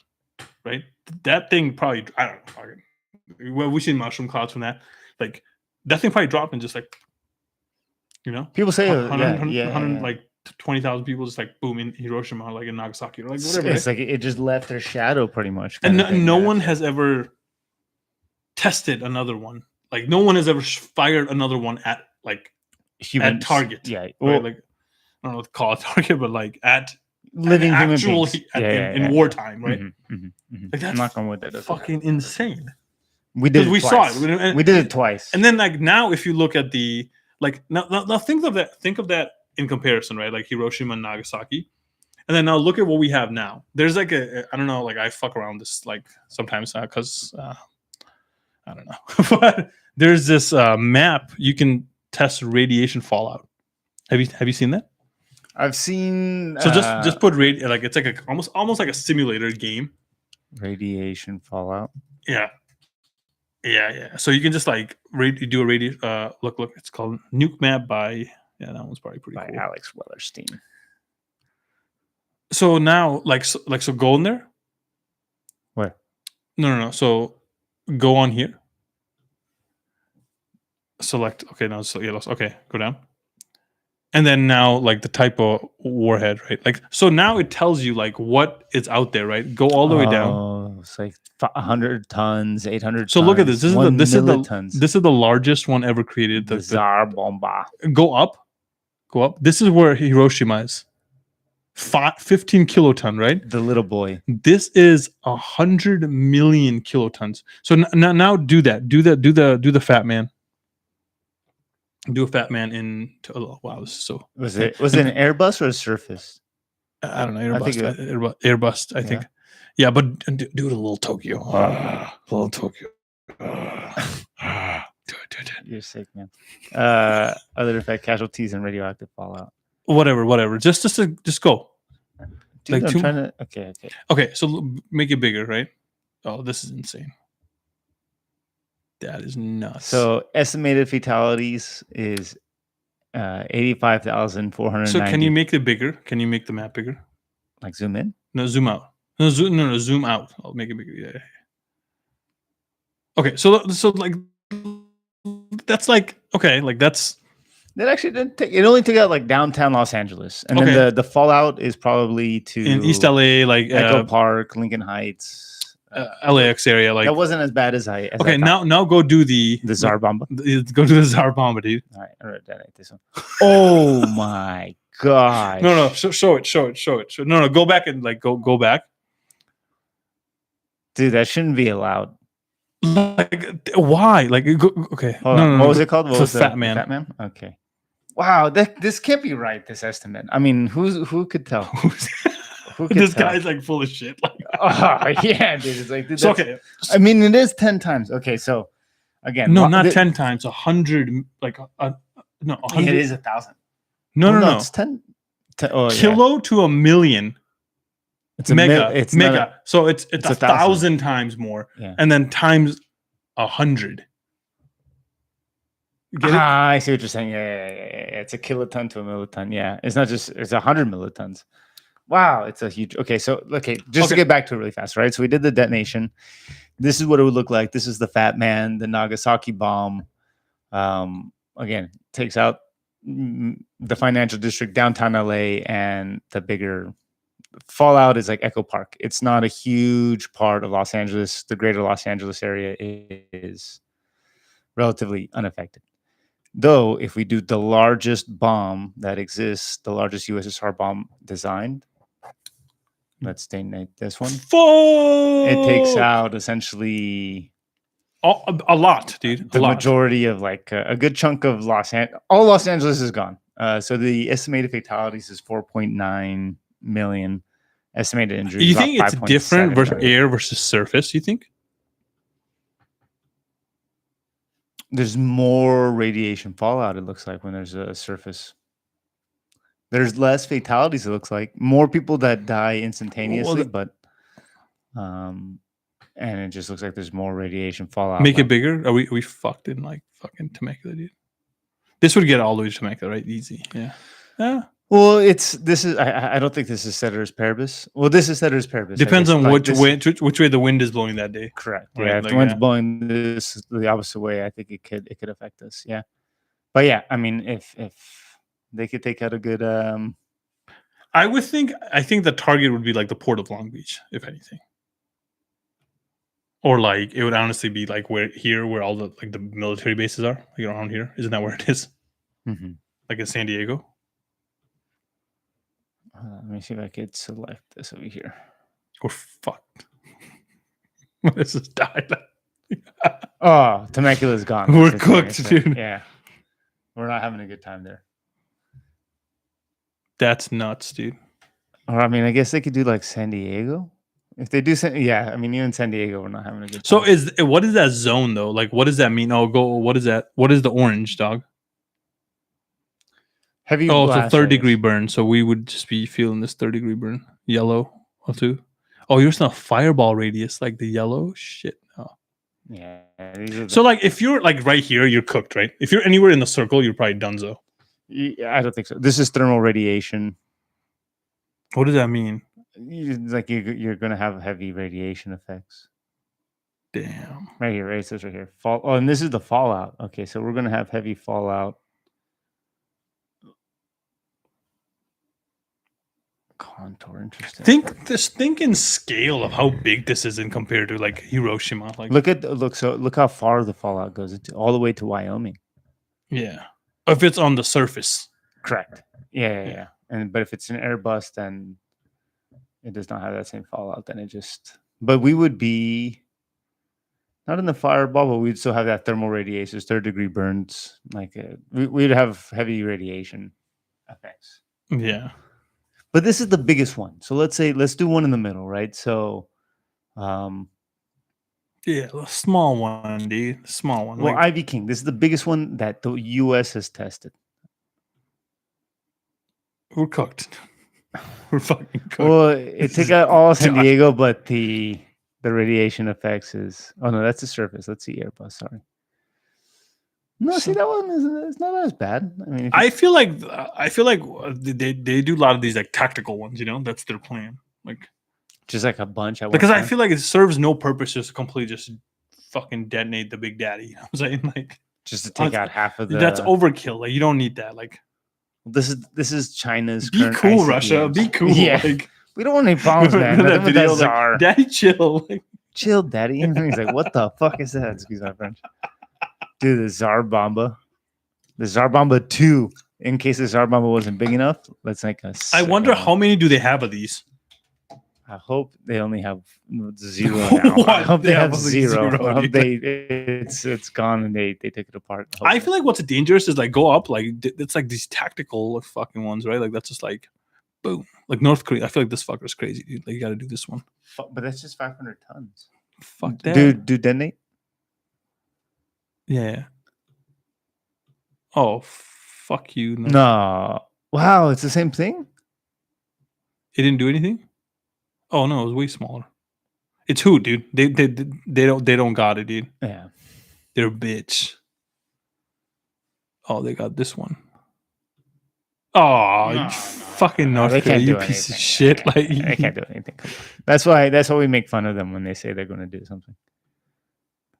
right? That thing probably, I don't know. Well, we've seen mushroom clouds from that. Like that thing probably dropped and just like, people say 100 like 20,000 people just like boom in Hiroshima, like in Nagasaki, or like whatever. It's like it just left their shadow pretty much. And no one has ever tested another one. Like no one has ever fired another one at like at target. Yeah. Well, right? Like I don't know what to call it target, but like at living human beings in wartime, right? Like that's not going with that. Fucking insane. We did. We saw it. We did it twice. And then like now, if you look at the like now think of that in comparison, right? Like Hiroshima and Nagasaki, and then now look at what we have now. There's like I don't know, like I fuck around this like sometimes because I don't know, but there's this map you can test radiation fallout. Have you seen that? I've seen. So just put like it's like almost like a simulator game. Radiation fallout. Yeah. So you can just like do a look. It's called Nuke Map by that one's probably pretty cool. Alex Wellerstein. So now so go in there. Where? No. So go on here. Select. Okay, now okay, go down. And then now, like the type of warhead, right? Like, so now it tells you like what is out there, right? Go all the way down. Oh, it's like 100 tons, 800. So look at this. This is the largest one ever created. The Tsar Bomba. Go up. This is where Hiroshima is. 15 kiloton, right? The little boy. This is 100 million kilotons. So now do that. Do the fat man. Do a fat man wow, this is so. Was it an Airbus or a Surface? I don't know. Airbus, I think. Yeah, but do it a little Tokyo. Little Tokyo. Do it. You're sick, man. Other effect casualties and radioactive fallout. Whatever. Just go. Dude, I'm trying to. Okay. So make it bigger, right? Oh, this is insane. That is nuts. So estimated fatalities is 85,490. So can you make it bigger? Can you make the map bigger? Like zoom in? No, zoom out. No, zoom out. I'll make it bigger. Yeah. Okay, so like that's like okay, like that's. That actually didn't take. It only took out like downtown Los Angeles, and then the fallout is probably in East LA, like Echo Park, Lincoln Heights. LAX area, like that wasn't as bad as I. Now go do the Tsar Bomba. Go do the Tsar Bomba, dude. All right, I read that. This one. Oh my gosh. No. Show it. No. Go back and like go back. Dude, that shouldn't be allowed. Like why? Like okay. Hold on. What was it called? What was Fat Man? Fat Man? Okay. Wow, this can't be right. This estimate. I mean, who could tell? Who could This tell? guy's like full of shit. Like, oh yeah, dude. It's like dude, so, okay. I mean, it is 10 times. Okay, so again, No, not 10 times. 100. Like no, 100. It is 1,000. No. It's 10. Kilo to a million. It's a mega. It's mega. So it's 1,000 times more, yeah. and then times 100. Get it? I see what you're saying. Yeah. It's a kiloton to a milliton. Yeah, it's not just it's 100 millitons. Wow, it's a huge. Okay, so just to get back to it really fast, right? So we did the detonation. This is what it would look like. This is the Fat Man, the Nagasaki bomb. Again, takes out the financial district, downtown LA, and the bigger fallout is like Echo Park. It's not a huge part of Los Angeles. The greater Los Angeles area is relatively unaffected. Though, if we do the largest bomb that exists, the largest USSR bomb designed, let's detonate this one. It takes out essentially a lot, dude. The majority of like a good chunk of Los Angeles. All Los Angeles is gone. So the estimated fatalities is 4.9 million. Estimated injuries. You think it's different versus air versus surface? You think? There's more radiation fallout, it looks like, when there's a surface. There's less fatalities, it looks like. More people that die instantaneously, but and it just looks like there's more radiation fallout. Make it bigger? Are we fucked in like fucking Temecula, dude? This would get all the way to Temecula, right? Easy. Yeah. Well, I don't think this is ceteris paribus. Well, this is ceteris paribus. Depends on which way the wind is blowing that day. Correct. Right? Yeah, if the wind's blowing this the opposite way, I think it could affect us. Yeah. But yeah, I mean, if they could take out a good I think the target would be like the Port of Long Beach, if anything. Or like it would honestly be like where all the like the military bases are, like around here. Isn't that where it is? Mm-hmm. Like in San Diego. Let me see if I could select this over here. We're fucked. This is died. Oh, Temecula's gone. We're cooked, dude. Yeah. We're not having a good time there. That's nuts, dude. Or I mean, I guess they could do like San Diego. If they do, yeah. I mean, even San Diego, we're not having a good time. So what is that zone though? Like, what does that mean? Oh, what is that? What is the orange, dog? Heavy. Oh, it's a 3rd-degree burn. So we would just be feeling this 3rd-degree burn. Yellow or 2. Oh, you're still a fireball radius, like the yellow shit. Oh. Yeah. So like, if you're like right here, you're cooked, right? If you're anywhere in the circle, you're probably donezo. Yeah, I don't think so. This is thermal radiation. What does that mean? Like you're going to have heavy radiation effects. Damn. Right here, right? It says right here. Oh, and this is the fallout. Okay, so we're going to have heavy fallout. Contour, interesting. Think in scale of how big this is in compared to like Hiroshima. Like look how far the fallout goes all the way to Wyoming. Yeah. If it's on the surface. Correct. Yeah. But if it's an airbus, then it does not have that same fallout. Then but we would be not in the fireball, but we'd still have that thermal radiation, 3rd-degree burns. Like we'd have heavy radiation effects. Yeah. But this is the biggest one. So let's do one in the middle, right? So, yeah, the small one, dude. Small one. Well, Ivy King. This is the biggest one that the U.S. has tested. We're cooked. We're fucking cooked. Well, it took out all San Diego, but the radiation effects is. Oh no, that's the surface. Let's see Airbus. Sorry. No, see that one is not as bad. I mean, I feel like they do a lot of these like tactical ones. That's their plan. Like just like a bunch. Because I feel like it serves no purpose just to completely just fucking detonate the Big Daddy. You know what I'm saying? Like just to take out half of the. That's overkill. Like you don't need that. Like this is China's. Be cool, ICBMs. Russia. Be cool. Yeah. Like, we don't want any problems, man. That video, like, Daddy, chill. Like, chill, Daddy. And he's like, "What the fuck is that?" Excuse my French. Dude, the Tsar Bomba 2. in case the star bomber wasn't big enough, let's make a. I wonder how many do they have of these? I hope they only have 0 now. I hope they have like 0. zero, I hope dude. it's gone and they took it apart. I feel like what's dangerous is like go up, like it's like these tactical fucking ones, right? Like that's just like boom, like North Korea. I feel like this fucker's crazy, dude. Like you got to do this one. But that's just 500 tons. Fuck that, dude. Detonate. Yeah. Oh, fuck you. No. Wow, it's the same thing. It didn't do anything. Oh no, it was way smaller. It's who, dude? They don't got it, dude. Yeah. They're a bitch. Oh, they got this one. Oh, No, fucking North they Korea, can't you do piece of anything. shit! Like they can't do anything. That's why we make fun of them when they say they're going to do something.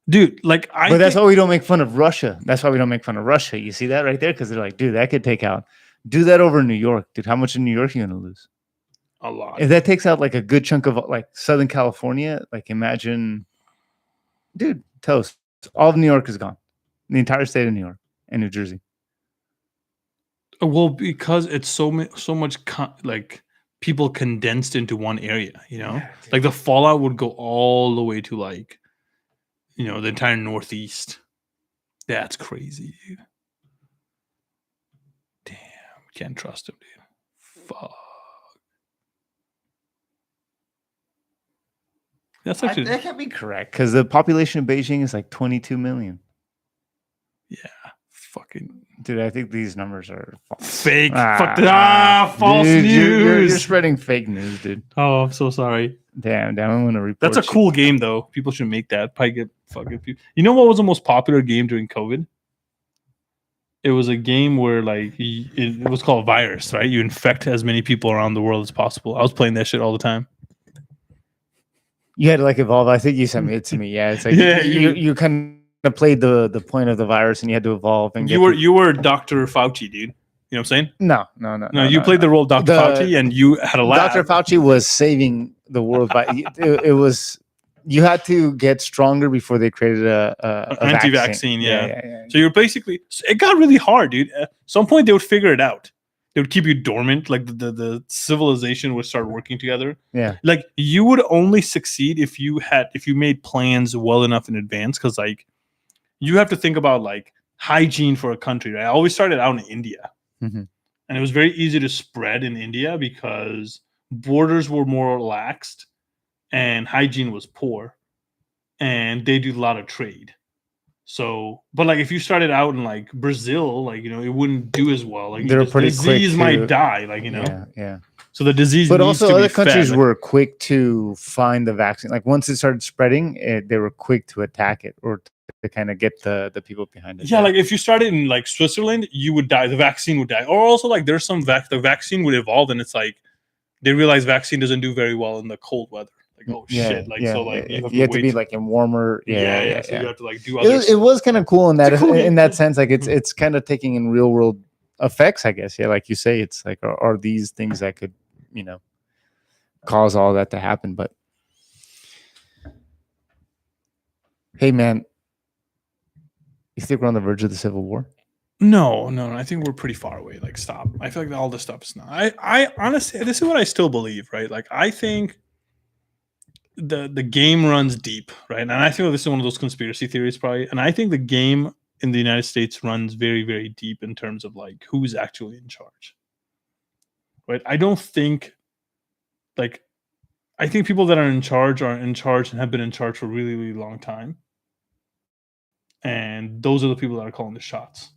Dude, like but that's why we don't make fun of Russia. That's why we don't make fun of Russia. You see that right there? Because they're like, dude, that could take out. Do that over New York, dude. How much in New York are you going to lose? A lot. If that takes out like a good chunk of like Southern California, like imagine, dude, toast. All of New York is gone. The entire state of New York and New Jersey. Well, because it's so much like people condensed into one area, you know, like the fallout would go all the way to like, you know, the entire Northeast. That's crazy, dude. Damn, can't trust him, dude. Fuck. That's actually that can't be correct because the population of Beijing is like 22 million. Yeah, fucking dude. I think these numbers are false. Fake. False dude, news. You're spreading fake news, dude. Oh, I'm so sorry. Damn, I'm gonna report. That's a cool game, though. People should make that. Probably get fucking people. You know what was the most popular game during COVID? It was a game where like it was called Virus, right? You infect as many people around the world as possible. I was playing that shit all the time. You had to like evolve. I think you sent it to me. Yeah, it's like you kind of played the point of the virus, and you had to evolve. And you were Dr. Fauci, dude. You know what I'm saying? No. You played the role of Dr. Fauci, and you had a lab. Dr. Fauci was saving the world by it was. You had to get stronger before they created a anti-vaccine. Yeah. So you're basically. It got really hard, dude. At some point, they would figure it out. They would keep you dormant, like the civilization would start working together. Yeah, like you would only succeed if you made plans well enough in advance, because like you have to think about like hygiene for a country, right? I always started out in India, and it was very easy to spread in India because borders were more relaxed and hygiene was poor, and they do a lot of trade. So, but like if you started out in like Brazil, like, you know, it wouldn't do as well. Like they're pretty disease might die, like, you know. Yeah. So the disease, but also other countries were quick to find the vaccine. Like once it started spreading, they were quick to attack it or to kind of get the people behind it. Yeah, like if you started in like Switzerland, you would die. The vaccine would die. Or also like there's some the vaccine would evolve, and it's like they realize vaccine doesn't do very well in the cold weather. Like, oh shit! Like so, like you have to be like in warmer. So you have to like do other. It was kind of cool in that in that sense. Like it's kind of taking in real world effects, I guess. Yeah, like you say, it's like are these things that could, you know, cause all that to happen? But hey, man, you think we're on the verge of the Civil War? No. I think we're pretty far away. Like, stop. I feel like all this stuff is not. I honestly, this is what I still believe, right? Like, I think the game runs deep, right? And I feel this is one of those conspiracy theories, probably. And I think the game in the United States runs very, very deep in terms of like who's actually in charge, right? I don't think, like, I think people that are in charge and have been in charge for a really, really long time. And those are the people that are calling the shots.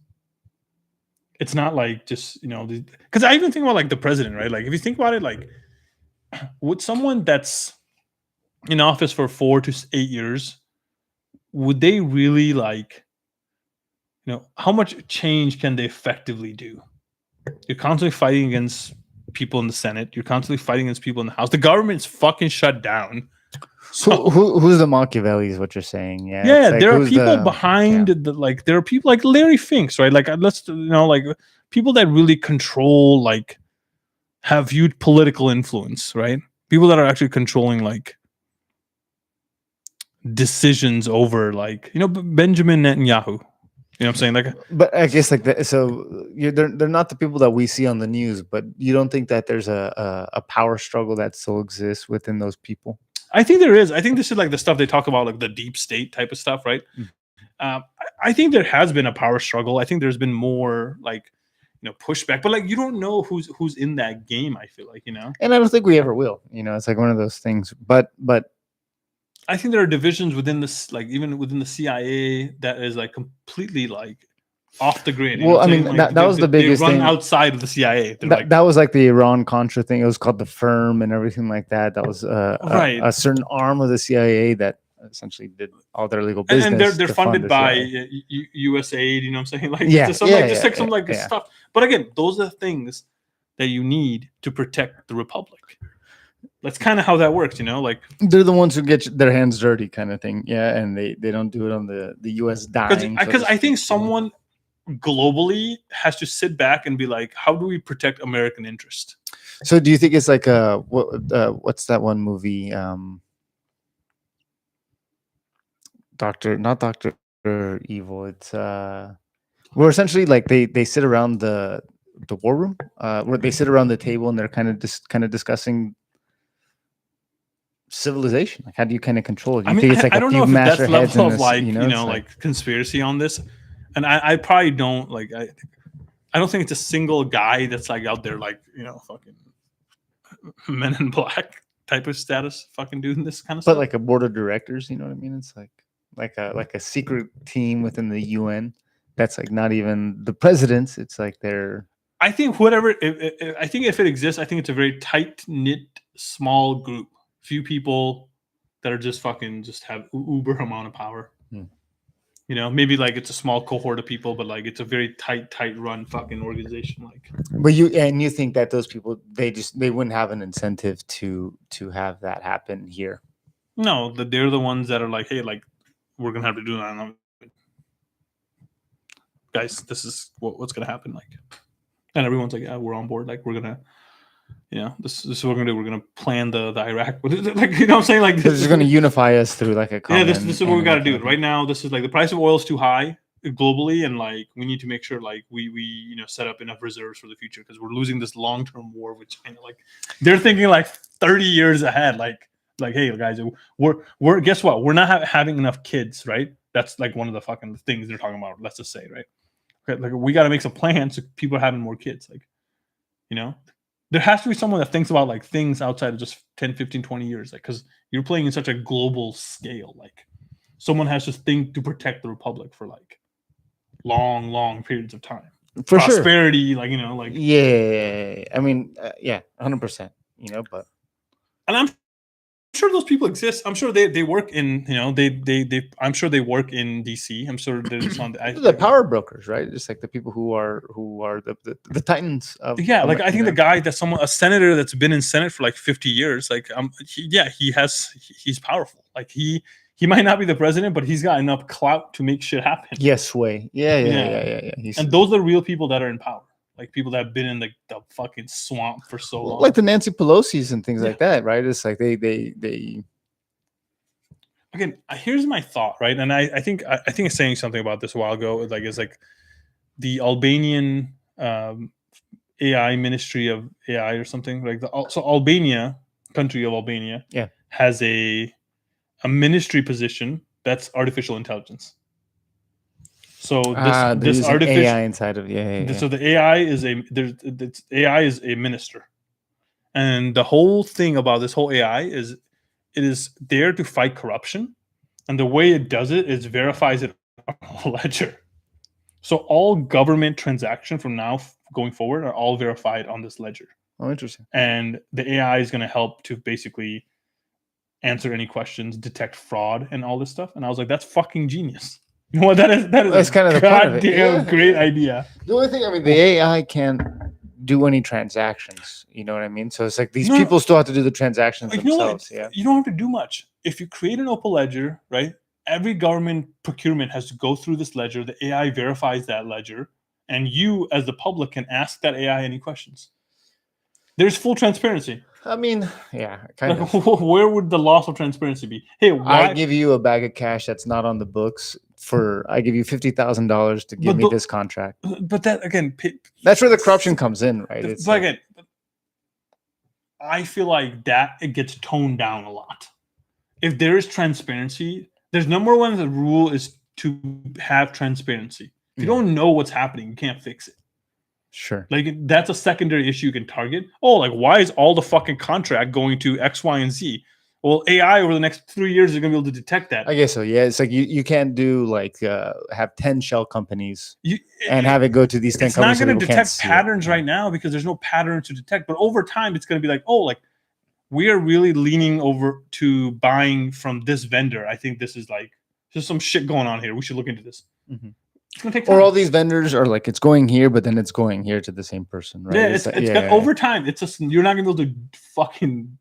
It's not like just, you know, because I even think about like the president, right? Like if you think about it, like would someone that's in office for 4 to 8 years, would they really like, you know, how much change can they effectively do? You're constantly fighting against people in the Senate. You're constantly fighting against people in the House. The government's fucking shut down. So who's the Machiavelli is what you're saying? Yeah, like, there are people behind the like there are people like Larry Finks, right? Like let's, you know, like people that really control, like have huge political influence, right? People that are actually controlling like decisions over, like, you know, Benjamin Netanyahu. You know what I'm saying? Like, But I guess like that. So they're not the people that we see on the news. But you don't think that there's a power struggle that still exists within those people? I think there is. I think this is like the stuff they talk about, like the deep state type of stuff, right? Mm. I think there has been a power struggle. I think there's been more like, pushback, but like you don't know who's in that game. I feel like, And I don't think we ever will. It's like one of those things. But I think there are divisions within this, like even within the CIA, that is like completely like off the grid. Well, I mean, like, that was the biggest they run thing outside of the CIA. That was like the Iran Contra thing. It was called the Firm and everything like that. That was right. a certain arm of the CIA that essentially did all their legal business. And they're funded by USAID. You know what I'm saying? Like some stuff. But again, those are the things that you need to protect the republic. That's kind of how that works, like they're the ones who get their hands dirty, kind of thing. Yeah, and they don't do it on the US dime. Because I think someone globally has to sit back and be like, how do we protect American interest? So do you think it's like what's that one movie? Not Doctor Evil. It's where essentially like they sit around the war room, where they sit around the table and they're kind of discussing civilization. Like, how do you kind of control it? I mean, I don't know if that's level of like like conspiracy on this, and I probably don't like. I don't think it's a single guy that's like out there like fucking Men in Black type of status, fucking doing this kind of stuff. But like a board of directors, you know what I mean? It's like a secret team within the UN that's like not even the presidents. It's like they're. I think whatever. I think if it exists, I think it's a very tight knit, small group. Few people that are just have uber amount of power. Maybe like it's a small cohort of people, but like it's a very tight run fucking organization. Like, but you think that those people they wouldn't have an incentive to have that happen here? No, they're the ones that are like, hey, like we're gonna have to do that, guys. This is what's gonna happen, like, and everyone's like, yeah, we're on board. Like, we're gonna. This is what we're gonna do. We're gonna plan the Iraq. Like, you know what I'm saying? Like, this is gonna unify us through like a common. Yeah, this is what we gotta do. Right now, this is like the price of oil is too high globally, and like we need to make sure like we set up enough reserves for the future because we're losing this long-term war, which kind of like they're thinking like 30 years ahead. Like hey guys, we're guess what? We're not having enough kids, right? That's like one of the fucking things they're talking about. Let's just say, right? Okay, like we got to make some plans so people are having more kids. Like, there has to be someone that thinks about like things outside of just 10, 15, 20 years. Like, because you're playing in such a global scale. Like, someone has to think to protect the republic for like long periods of time. For prosperity, sure. like, like. Yeah. I mean, 100%, but. And I'm sure those people exist. I'm sure they work in, I'm sure they work in DC. I'm sure they're just on the power brokers, right? Just like the people who are the titans of. Yeah, like I think the guy a senator that's been in Senate for like 50 years, like he's powerful. Like he might not be the president, but he's got enough clout to make shit happen. Yes, way. Yeah. And those are the real people that are in power. Like people that have been in the fucking swamp for so long, like the Nancy Pelosi's and things like that, right? It's like they. Again, here's my thought, right? And I think I was saying something about this a while ago. Like it's like the Albanian AI Ministry of AI or something like so Albania, country of Albania, has a ministry position that's artificial intelligence. So this artificial AI inside of So the AI is AI is a minister, and the whole thing about this whole AI is it is there to fight corruption, and the way it does it is verifies it on a ledger. So all government transactions from now going forward are all verified on this ledger. Oh, interesting. And the AI is going to help to basically answer any questions, detect fraud, and all this stuff. And I was like, that's fucking genius. You know what that is? That's kind of the part of it. Great idea. The only thing, the AI can't do any transactions. You know what I mean? So it's like these people still have to do the transactions themselves. You don't have to do much. If you create an open ledger, right? Every government procurement has to go through this ledger. The AI verifies that ledger, and you, as the public, can ask that AI any questions. There's full transparency. Kind of. Where would the loss of transparency be? Hey, I give you a bag of cash that's not on the books I give you $50,000 to give me this contract. But that again, that's where the corruption comes in, right? It's but again, I feel like that it gets toned down a lot. If there is transparency, there's number one, the rule is to have transparency. If you don't know what's happening, you can't fix it. Sure. Like that's a secondary issue you can target. Oh, like why is all the fucking contract going to X, Y, and Z? Well, AI over the next 3 years is going to be able to detect that. I guess so. Yeah, it's like you can't do like have 10 shell companies and have it go to these 10 it's companies. It's not going to detect patterns right now because there's no pattern to detect. But over time, it's going to be like, oh, like we are really leaning over to buying from this vendor. I think this is like there's some shit going on here. We should look into this. Mm-hmm. It's gonna take time. Or all these vendors are like it's going here, but then it's going here to the same person, right? Yeah, it's over time. It's just you're not gonna be able to fucking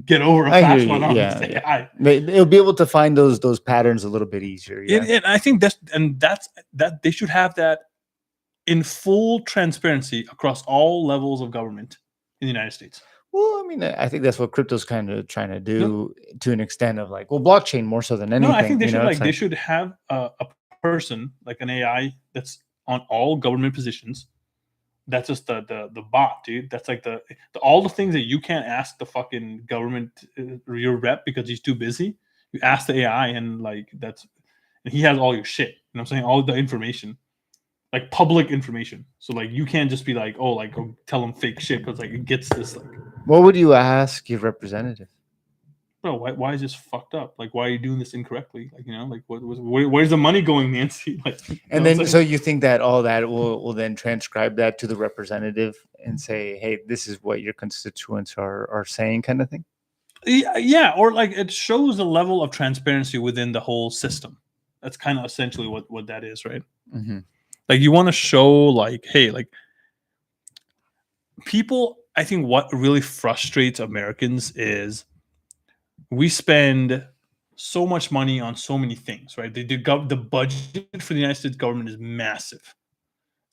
get over a fast one on this AI. They'll be able to find those patterns a little bit easier. Yeah. And I think that's they should have that in full transparency across all levels of government in the United States. Well, I mean, I think that's what crypto's kind of trying to do to an extent of like, well, blockchain more so than anything. No, I think they should they should have a person like an AI that's on all government positions. That's just the bot, dude. That's like the all the things that you can't ask the fucking government or your rep because he's too busy. You ask the AI and like and he has all your shit. You know what I'm saying? All the information. Like public information. So like you can't just be like, oh, like go tell him fake shit because like it gets this like. What would you ask your representative? Bro, why is this fucked up? Like, why are you doing this incorrectly? Like, you know, like where's the money going, Nancy? Like, and then so you think that all that will then transcribe that to the representative and say, hey, this is what your constituents are saying, kind of thing. Yeah, or like it shows a level of transparency within the whole system. That's kind of essentially what that is, right? Mm-hmm. Like you want to show like, hey, like people. I think what really frustrates Americans is we spend so much money on so many things, right? The budget for the United States government is massive,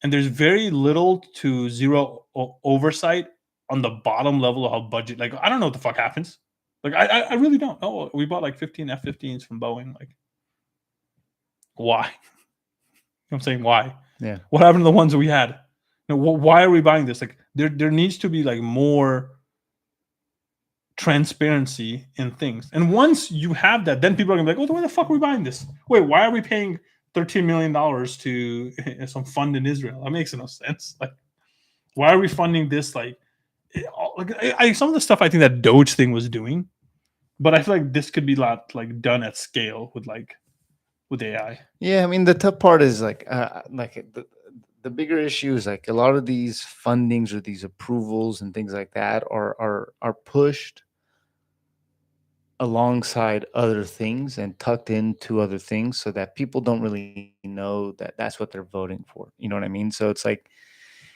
and there's very little to zero oversight on the bottom level of how budget. Like I don't know what the fuck happens. Like I really don't know. We bought like 15 F-15s from Boeing. Like why? You know what I'm saying why? Yeah. What happened to the ones that we had? You know, why are we buying this? Like there needs to be like more transparency in things. And once you have that, then people are gonna be like, oh, why the fuck are we buying this? Wait, why are we paying $13 million to some fund in Israel? That makes no sense. Like, why are we funding this? Like some of the stuff I think that Doge thing was doing, but I feel like this could be done at scale with AI. Yeah, I mean the tough part is like the bigger issue is like a lot of these fundings or these approvals and things like that are pushed alongside other things and tucked into other things so that people don't really know that that's what they're voting for. You know what I mean? So it's like,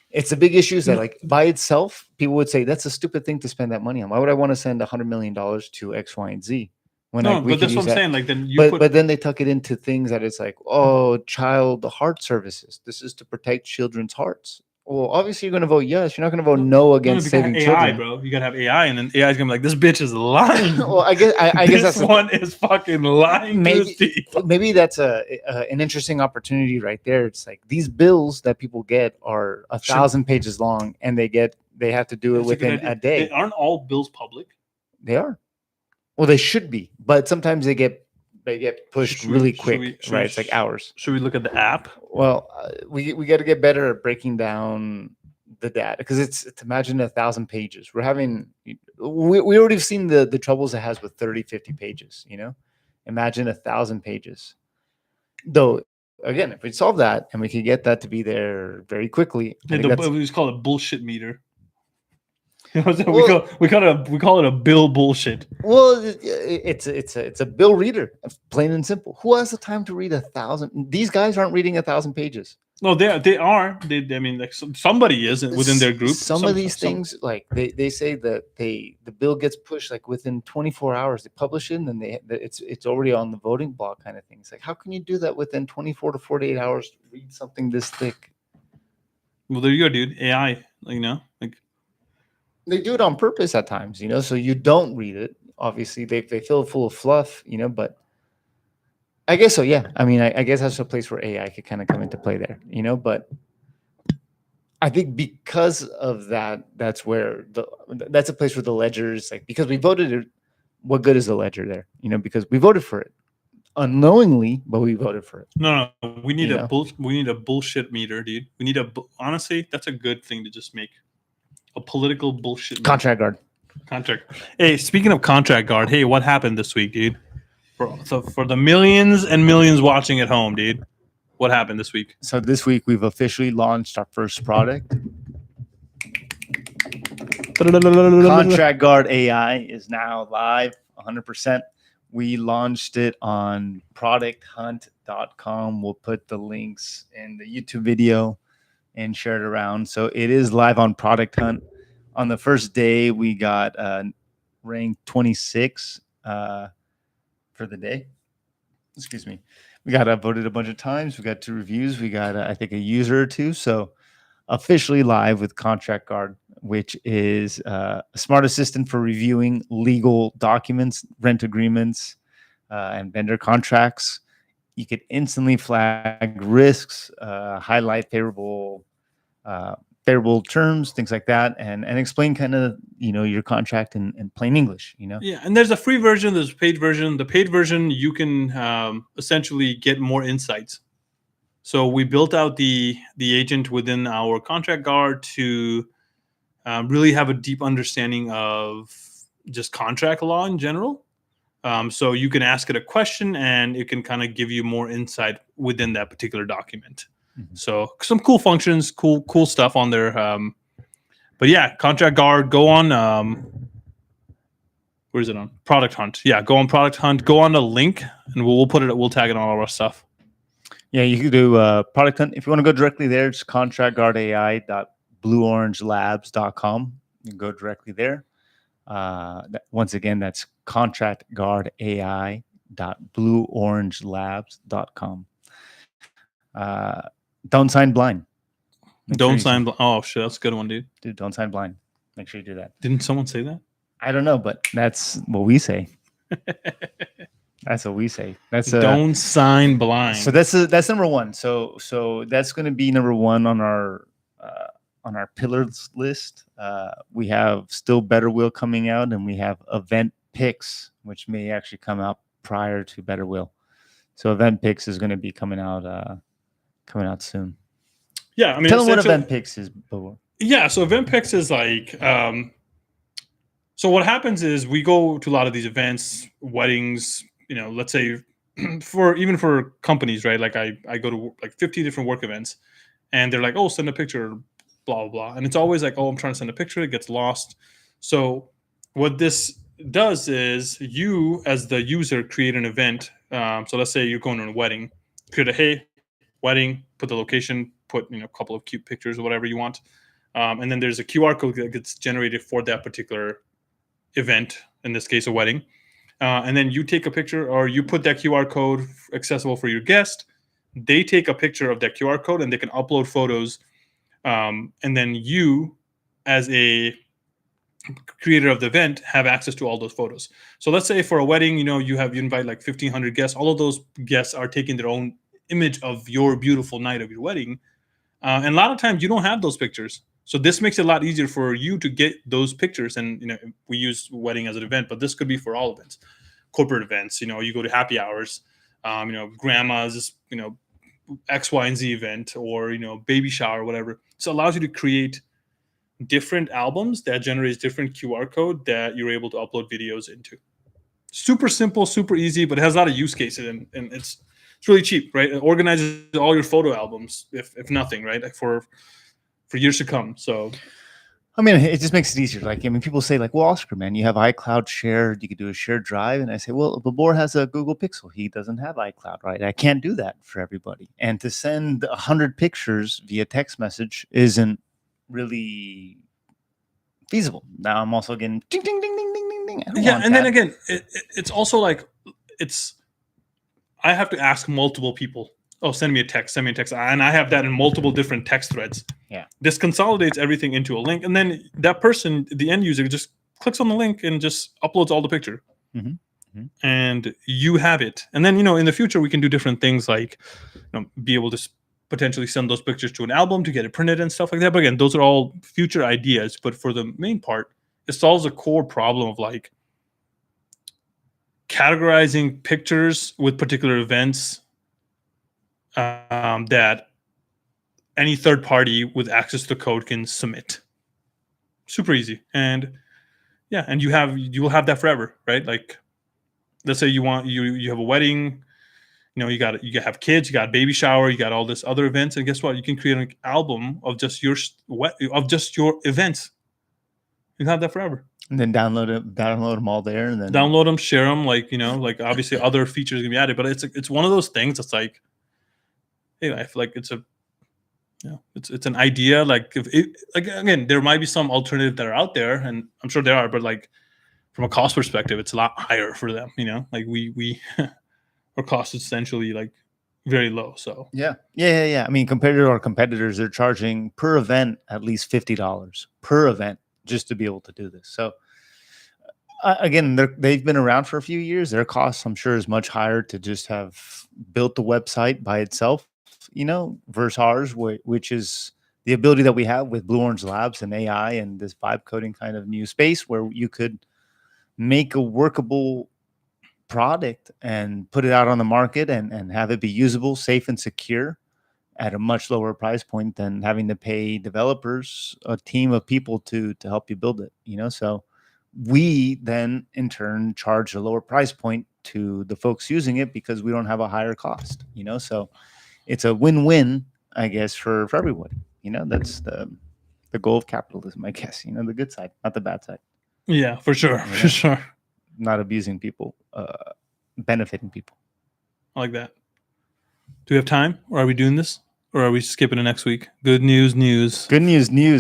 it's a big issue that like by itself, people would say that's a stupid thing to spend that money on. Why would I want to send $100 million to X, Y, and Z? But that's what I'm saying. Like then but then they tuck it into things that it's like, oh, child heart services. This is to protect children's hearts. Well, obviously you're going to vote yes. You're not going to vote no against saving AI, children, bro. You got to have AI, and then AI is going to be like, this bitch is lying. Well, I guess this one is fucking lying. Maybe that's an interesting opportunity right there. It's like these bills that people get are 1,000 pages long, and they have to do it within a day. Aren't all bills public? They are. Well, they should be, but sometimes they get pushed really quick, right? It's like hours. Should we look at the app? Well, we got to get better at breaking down the data because it's imagine 1,000 pages. We already have seen the troubles it has with 30, 50 pages. You know, imagine 1,000 pages. Though, again, if we solve that and we could get that to be there very quickly, we just call it bullshit meter. We call it a bill bullshit. Well, it's a bill reader, plain and simple. Who has the time to read 1,000? These guys aren't reading 1,000 pages. No, they are. I mean, like somebody is within their group. Some of these things, like they say that the bill gets pushed like within 24 hours. They publish it, and then it's already on the voting block kind of thing. It's like, how can you do that within 24 to 48 hours? To read something this thick. Well, there you go, dude. AI, you know, like. They do it on purpose at times, you know, so you don't read it. Obviously, they fill it full of fluff, you know, but I guess so. Yeah. I mean, I guess that's a place where AI could kind of come into play there, but I think because of that, that's a place where the ledgers, like, because we voted it, what good is the ledger there? Because we voted for it unknowingly, but we voted for it. No, we need You a know? we need a bullshit meter, dude. We need honestly, that's a good thing to just make a political bullshit meter. Contract guard. Contract. Hey, speaking of contract guard, hey, what happened this week, dude? For the millions and millions watching at home, dude, what happened this week? So this week we've officially launched our first product. Contract Guard AI is now live 100%. We launched it on producthunt.com. We'll put the links in the YouTube video and share it around. So it is live on Product Hunt. On the first day, we got ranked 26 for the day. Excuse me. We got voted a bunch of times. We got 2 reviews. We got, I think, a user or 2. So officially live with Contract Guard, which is a smart assistant for reviewing legal documents, rent agreements, and vendor contracts. You could instantly flag risks, highlight favorable terms, things like that, and explain kind of your contract in plain English. Yeah, and there's a free version, there's a paid version. The paid version, you can essentially get more insights. So we built out the agent within our contract guard to really have a deep understanding of just contract law in general. So you can ask it a question and it can kind of give you more insight within that particular document. Mm-hmm. So some cool functions, cool stuff on there. But yeah, Contract Guard, go on. Where is it on? Product Hunt. Yeah, go on Product Hunt. Go on the link, and we'll put it. We'll tag it on all our stuff. Yeah, you can do Product Hunt. If you want to go directly there, it's contractguardai.blueorangelabs.com. You can go directly there. Once again, that's contractguardai.blueorangelabs.com. Don't sign blind. Don't sign blind. Oh shit, that's a good one, dude. Dude, don't sign blind. Make sure you do that. Didn't someone say that? I don't know, but that's what we say. That's what we say. That's don't sign blind. So that's number one. So that's going to be number one on our pillars list. We have still Better Will coming out, and we have Event Picks, which may actually come out prior to Better Will. So Event Picks is going to be coming out soon. Yeah, I mean, tell them what Event Picks is, Bibhor. Yeah, so Event Picks is like, so what happens is we go to a lot of these events, weddings, let's say for companies, right? Like I go to like 50 different work events, and they're like, oh, send a picture, blah, blah, blah. And it's always like, oh, I'm trying to send a picture, it gets lost. So what this does is you, as the user, create an event. So let's say you're going to a wedding, create a, hey, wedding, put the location, put a couple of cute pictures or whatever you want. And then there's a QR code that gets generated for that particular event, in this case, a wedding. And then you take a picture, or you put that QR code accessible for your guest. They take a picture of that QR code and they can upload photos. And then you, as a creator of the event, have access to all those photos. So let's say for a wedding, you invite like 1,500 guests. All of those guests are taking their own image of your beautiful night of your wedding. And a lot of times you don't have those pictures. So this makes it a lot easier for you to get those pictures. And, we use wedding as an event, but this could be for all events, corporate events. You go to happy hours, grandma's, X, Y, and Z event, or, baby shower, whatever. So it allows you to create different albums that generates different QR code that you're able to upload videos into. Super simple, super easy, but it has a lot of use cases, and it's really cheap, right? It organizes all your photo albums, if nothing, right? Like for years to come. So, I mean, it just makes it easier. Like, people say like, well, Oscar, man, you have iCloud shared. You could do a shared drive. And I say, well, Bibhor has a Google Pixel. He doesn't have iCloud, right? I can't do that for everybody. And to send 100 pictures via text message isn't really feasible. Now I'm also getting ding, ding, ding, ding, ding, ding, ding. Yeah, and then again, it's also like, I have to ask multiple people, oh, send me a text. And I have that in multiple different text threads. Yeah. This consolidates everything into a link. And then that person, the end user, just clicks on the link and just uploads all the picture. Mm-hmm. and you have it. And then, in the future, we can do different things like, be able to potentially send those pictures to an album to get it printed and stuff like that. But again, those are all future ideas. But for the main part, it solves a core problem of like categorizing pictures with particular events that any third party with access to the code can submit. Super easy. And yeah, and you will have that forever, right? Like, let's say you have a wedding, you have kids, you got a baby shower, you got all this other events, and guess what? You can create an album of just your events. You can have that forever. And then download them all there, and then download them, share them. Like, like obviously other features can be added, but it's one of those things that's like, hey, I feel like it's an idea. Like, again, there might be some alternative that are out there, and I'm sure there are, but like from a cost perspective, it's a lot higher for them. Like we our cost is essentially like very low. So yeah. I mean, compared to our competitors, they're charging per event at least $50 per event just to be able to do this. So again, they've been around for a few years. Their cost, I'm sure, is much higher to just have built the website by itself, versus ours, which is the ability that we have with Blue Orange Labs and AI and this vibe coding kind of new space where you could make a workable product and put it out on the market and have it be usable, safe, and secure at a much lower price point than having to pay developers, a team of people to help you build it. So we then in turn charge a lower price point to the folks using it because we don't have a higher cost. So it's a win-win, I guess, for everybody. That's the goal of capitalism, I guess. The good side, not the bad side. Yeah, for sure. For sure. Not abusing people, benefiting people. I like that. Do we have time, or are we doing this, or are we skipping to next week? Good news,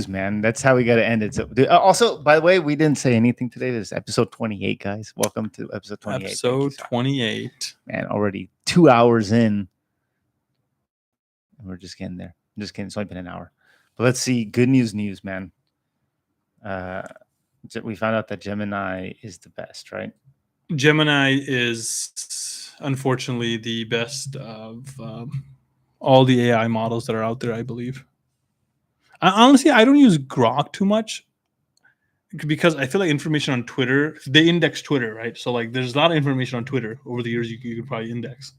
man. That's how we got to end it. So, also, by the way, we didn't say anything today. This is episode 28, guys. Welcome to episode 28. Episode 28. Man, already 2 hours in. We're just getting there. I'm just kidding. It's only been an hour. But let's see. Good news, man. We found out that Gemini is the best, right? Gemini is unfortunately the best of all the AI models that are out there, I believe. Honestly, I don't use Grok too much because I feel like information on Twitter, they index Twitter, right? So like there's a lot of information on Twitter over the years you could probably index.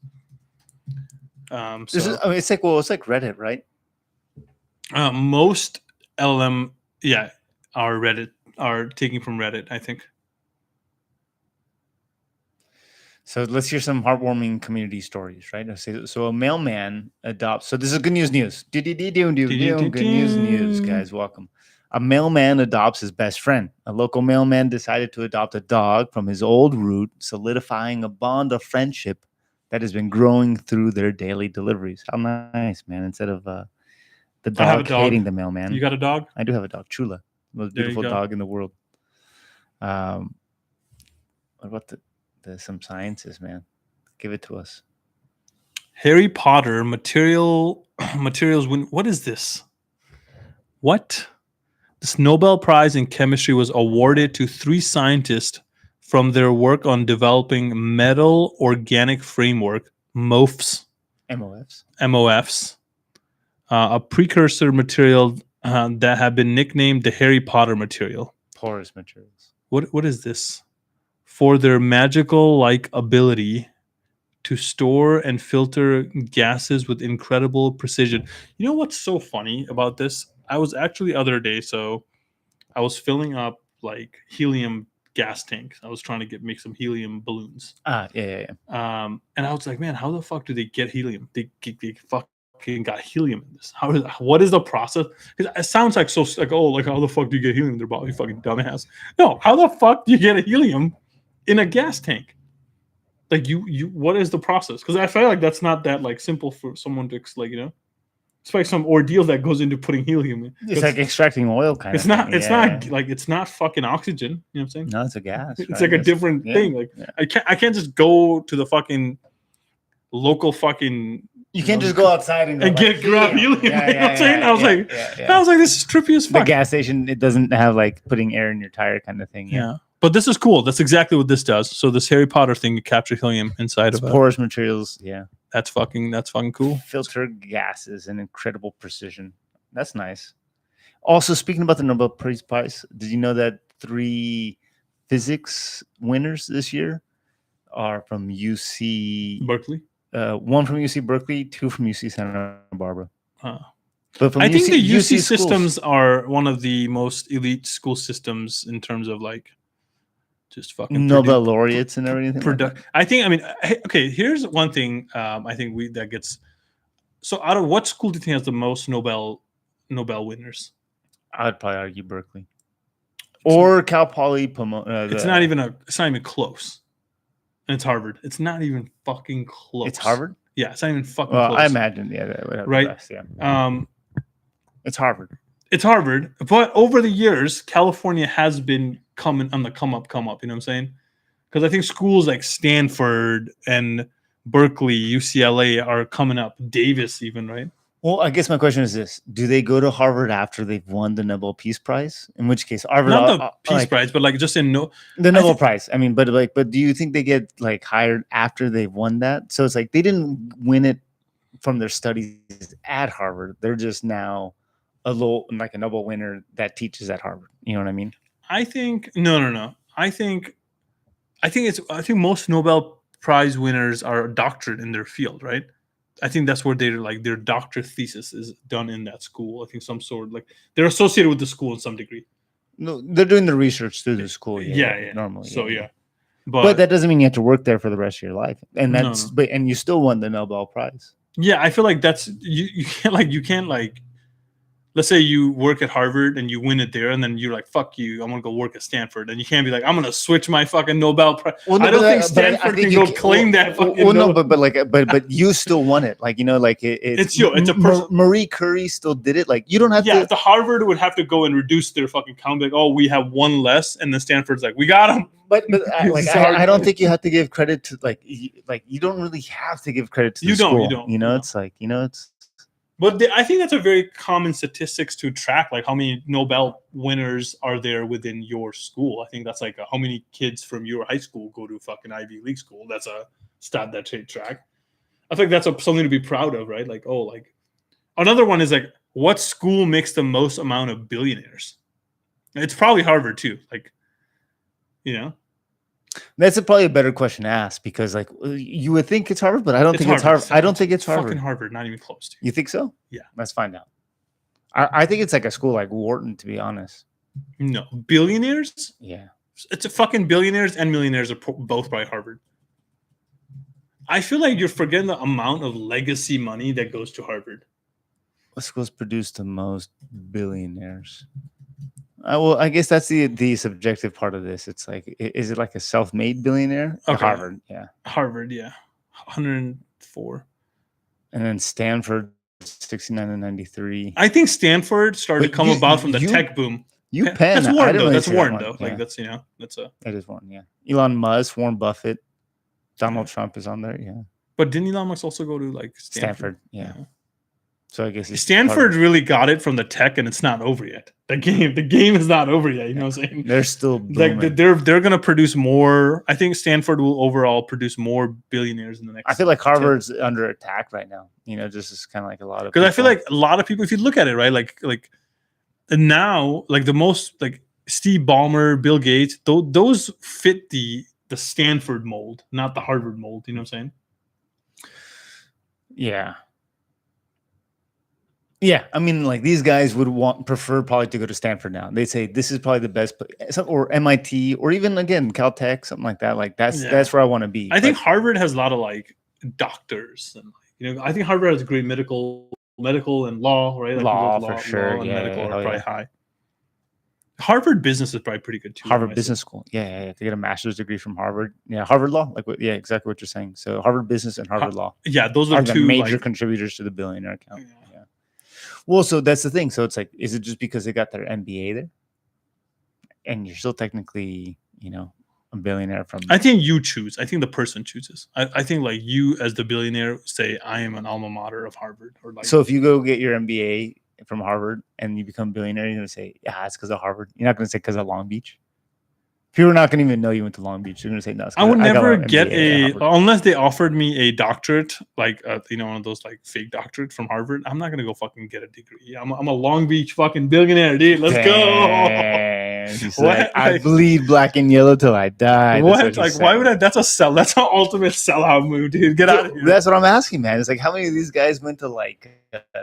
It's like Reddit, right? Most LLM, are taking from Reddit, I think. So let's hear some heartwarming community stories, right? So a mailman adopts. So this is good news. Good news, guys. Welcome. A mailman adopts his best friend. A local mailman decided to adopt a dog from his old route, solidifying a bond of friendship that has been growing through their daily deliveries. How nice, man! Instead of the dog hating the mailman. You got a dog? I do have a dog, Chula, the most beautiful dog in the world. What about some sciences, man? Give it to us. Harry Potter materials win. What is this? What? This Nobel Prize in Chemistry was awarded to 3 scientists from their work on developing metal organic framework, MOFs, a precursor material that have been nicknamed the Harry Potter material. Porous materials. What is this? For their magical-like ability to store and filter gases with incredible precision. You know what's so funny about this? I was actually other day, so I was filling up like helium gas tanks. I was trying to make some helium balloons. Yeah. And I was like, man, how the fuck do they get helium? They fucking got helium in this. What is the process? Because it sounds like how the fuck do you get helium in their body? You fucking dumbass. No, how the fuck do you get a helium in a gas tank? Like you what is the process? Because I feel like that's not that like simple for someone to like, it's like some ordeal that goes into putting helium in. It's like extracting oil kind of thing. It's not fucking oxygen. You know what I'm saying? No, it's a gas. It's like a different thing. Like I can't just go to the fucking local fucking. You can't just go outside and grab helium. You know what I'm saying? I was like, this is trippy as fuck. The gas station, it doesn't have like putting air in your tire kind of thing. Yeah. But this is cool. That's exactly what this does. So this Harry Potter thing, you capture helium inside It's of porous materials. Yeah. That's fucking cool. Filter gases and incredible precision. That's nice. Also, speaking about the Nobel Prize, did you know that 3 physics winners this year are from UC Berkeley. 1 from UC Berkeley, 2 from UC Santa Barbara. But from I think the UC systems are one of the most elite school systems in terms of like just fucking Nobel laureates and everything. I think. I mean, okay. Here's one thing. I think that gets. So, out of what school do you think has the most Nobel winners? I would probably argue Berkeley or Cal Poly. It's not even close. And it's Harvard. It's not even fucking close. It's Harvard. Yeah, it's not even fucking close. I imagine. Yeah, that would have right. The best, yeah. It's Harvard. It's Harvard, but over the years, California has been coming on the come up. You know what I'm saying? Because I think schools like Stanford and Berkeley, UCLA are coming up. Davis, even, right? Well, I guess my question is this: do they go to Harvard after they've won the Nobel Peace Prize? In which case, Harvard not the Peace Prize, but like just in the Nobel Prize. I mean, but do you think they get like hired after they've won that? So it's like they didn't win it from their studies at Harvard. They're just now a Nobel winner that teaches at Harvard. You know what I mean? I think no. I think most Nobel Prize winners are a doctorate in their field, right? I think that's where their doctorate thesis is done in that school. I think some sort like they're associated with the school in some degree. No, they're doing the research through the school. Yeah. Normally. So yeah. But that doesn't mean you have to work there for the rest of your life. And that's and you still won the Nobel Prize. Yeah, I feel like that's you can't let's say you work at Harvard and you win it there, and then you're like, "Fuck you, I'm gonna go work at Stanford," and you can't be like, "I'm gonna switch my fucking Nobel Prize." Well, no, I don't think Stanford can go claim that. But you still won it. Like it's a person. Marie Curie still did it. Like you don't have to. Yeah, the Harvard would have to go and reduce their fucking count. Like, oh, we have one less, and then Stanford's like, we got him. But I don't think you have to give credit to you don't really have to give credit to the school. You don't. It's like it's. But I think that's a very common statistics to track, like how many Nobel winners are there within your school. I think that's like how many kids from your high school go to fucking Ivy League school. That's a stat that they track. I think that's something to be proud of, right? Like, another one is like, what school makes the most amount of billionaires? It's probably Harvard too. Like, That's probably a better question to ask because, you would think it's Harvard, but I don't think it's Harvard. I don't think it's Harvard. Fucking Harvard, not even close to. You think so? Yeah. Let's find out. I think it's like a school like Wharton, to be honest. No. Billionaires? Yeah. It's a fucking billionaires and millionaires are both by Harvard. I feel like you're forgetting the amount of legacy money that goes to Harvard. What schools produce the most billionaires? Well, I guess that's the subjective part of this. It's like, is it like a self-made billionaire? Okay. Harvard, yeah. 104. And then Stanford, 69 and 93. I think Stanford started to come about from the tech boom. Penn. That's Warren, though. That's Warren, though. Yeah. Like, that's, that's a... That is Warren, yeah. Elon Musk, Warren Buffett, Donald Trump is on there, yeah. But didn't Elon Musk also go to, Stanford, yeah. So I guess Stanford really got it from the tech, and it's not over yet. The game is not over yet. You know what I'm saying? They're still booming. Like they're gonna produce more. I think Stanford will overall produce more billionaires in the next. I feel like Harvard's under attack right now. Just is kind of like a lot of because I feel like a lot of people. If you look at it, right, like now, like the most like Steve Ballmer, Bill Gates, those fit the Stanford mold, not the Harvard mold. You know what I'm saying? Yeah. Yeah, I mean, like these guys would prefer probably to go to Stanford now. They say this is probably the best place, or MIT, or even again Caltech, something like that. Like that's where I want to be. I think Harvard has a lot of like doctors, and I think Harvard has great medical and law, right? Like law for sure. Law and medical are probably high. Harvard Business is probably pretty good too. Harvard Business School, yeah. To get a master's degree from Harvard, Harvard Law, exactly what you're saying. So Harvard Business and Harvard Law, those are the two major contributors to the billionaire account. Yeah. Well, so that's the thing. So it's like, is it just because they got their MBA there, and you're still technically, a billionaire from? I think you choose. I think the person chooses. I think like you as the billionaire say, I am an alma mater of Harvard, or like. So if you go get your MBA from Harvard and you become a billionaire, you're gonna say, yeah, it's because of Harvard. You're not gonna say because of Long Beach. People are not going to even know you went to Long Beach. They're going to say no. I would got never my get MBA at Harvard. unless they offered me a doctorate, like one of those like fake doctorates from Harvard. I'm not gonna go fucking get a degree. I'm a Long Beach fucking billionaire, dude. Let's Damn. go. He's What? like, I Like- bleed black and yellow till I die. That's What? what Like, he's why saying. would I? That's a sell. That's an ultimate sellout move, dude. Get out of here. That's what I'm asking, man. It's like, how many of these guys went to like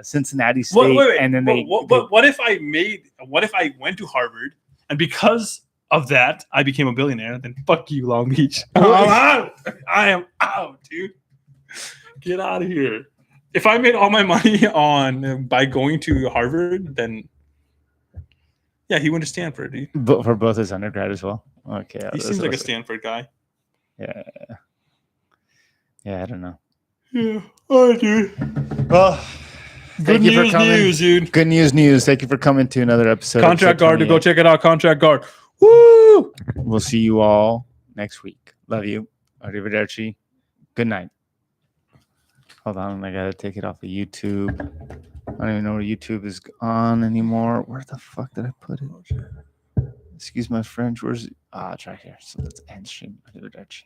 Cincinnati State, Wait. and then What if I went to Harvard and because of that I became a billionaire? Then fuck you, Long Beach. I'm out. I am out, dude. Get out of here. If I made all my money by going to Harvard, then yeah, he went to Stanford, dude. But for both his undergrad as well. Okay, He seems like a Stanford guy. Yeah, I don't know. Yeah. All right, dude. Well, Good news, dude. Good news. Thank you for coming to another episode. Contract episode Guard, to go 28. check it out. Contract Guard. Woo! We'll see you all next week. Love you. Arrivederci. Good night. Hold on, I gotta take it off of YouTube. I don't even know where YouTube is on anymore. Where the fuck did I put it? Excuse my French. Where's it? Ah, it's right here. So let's end stream. Arrivederci.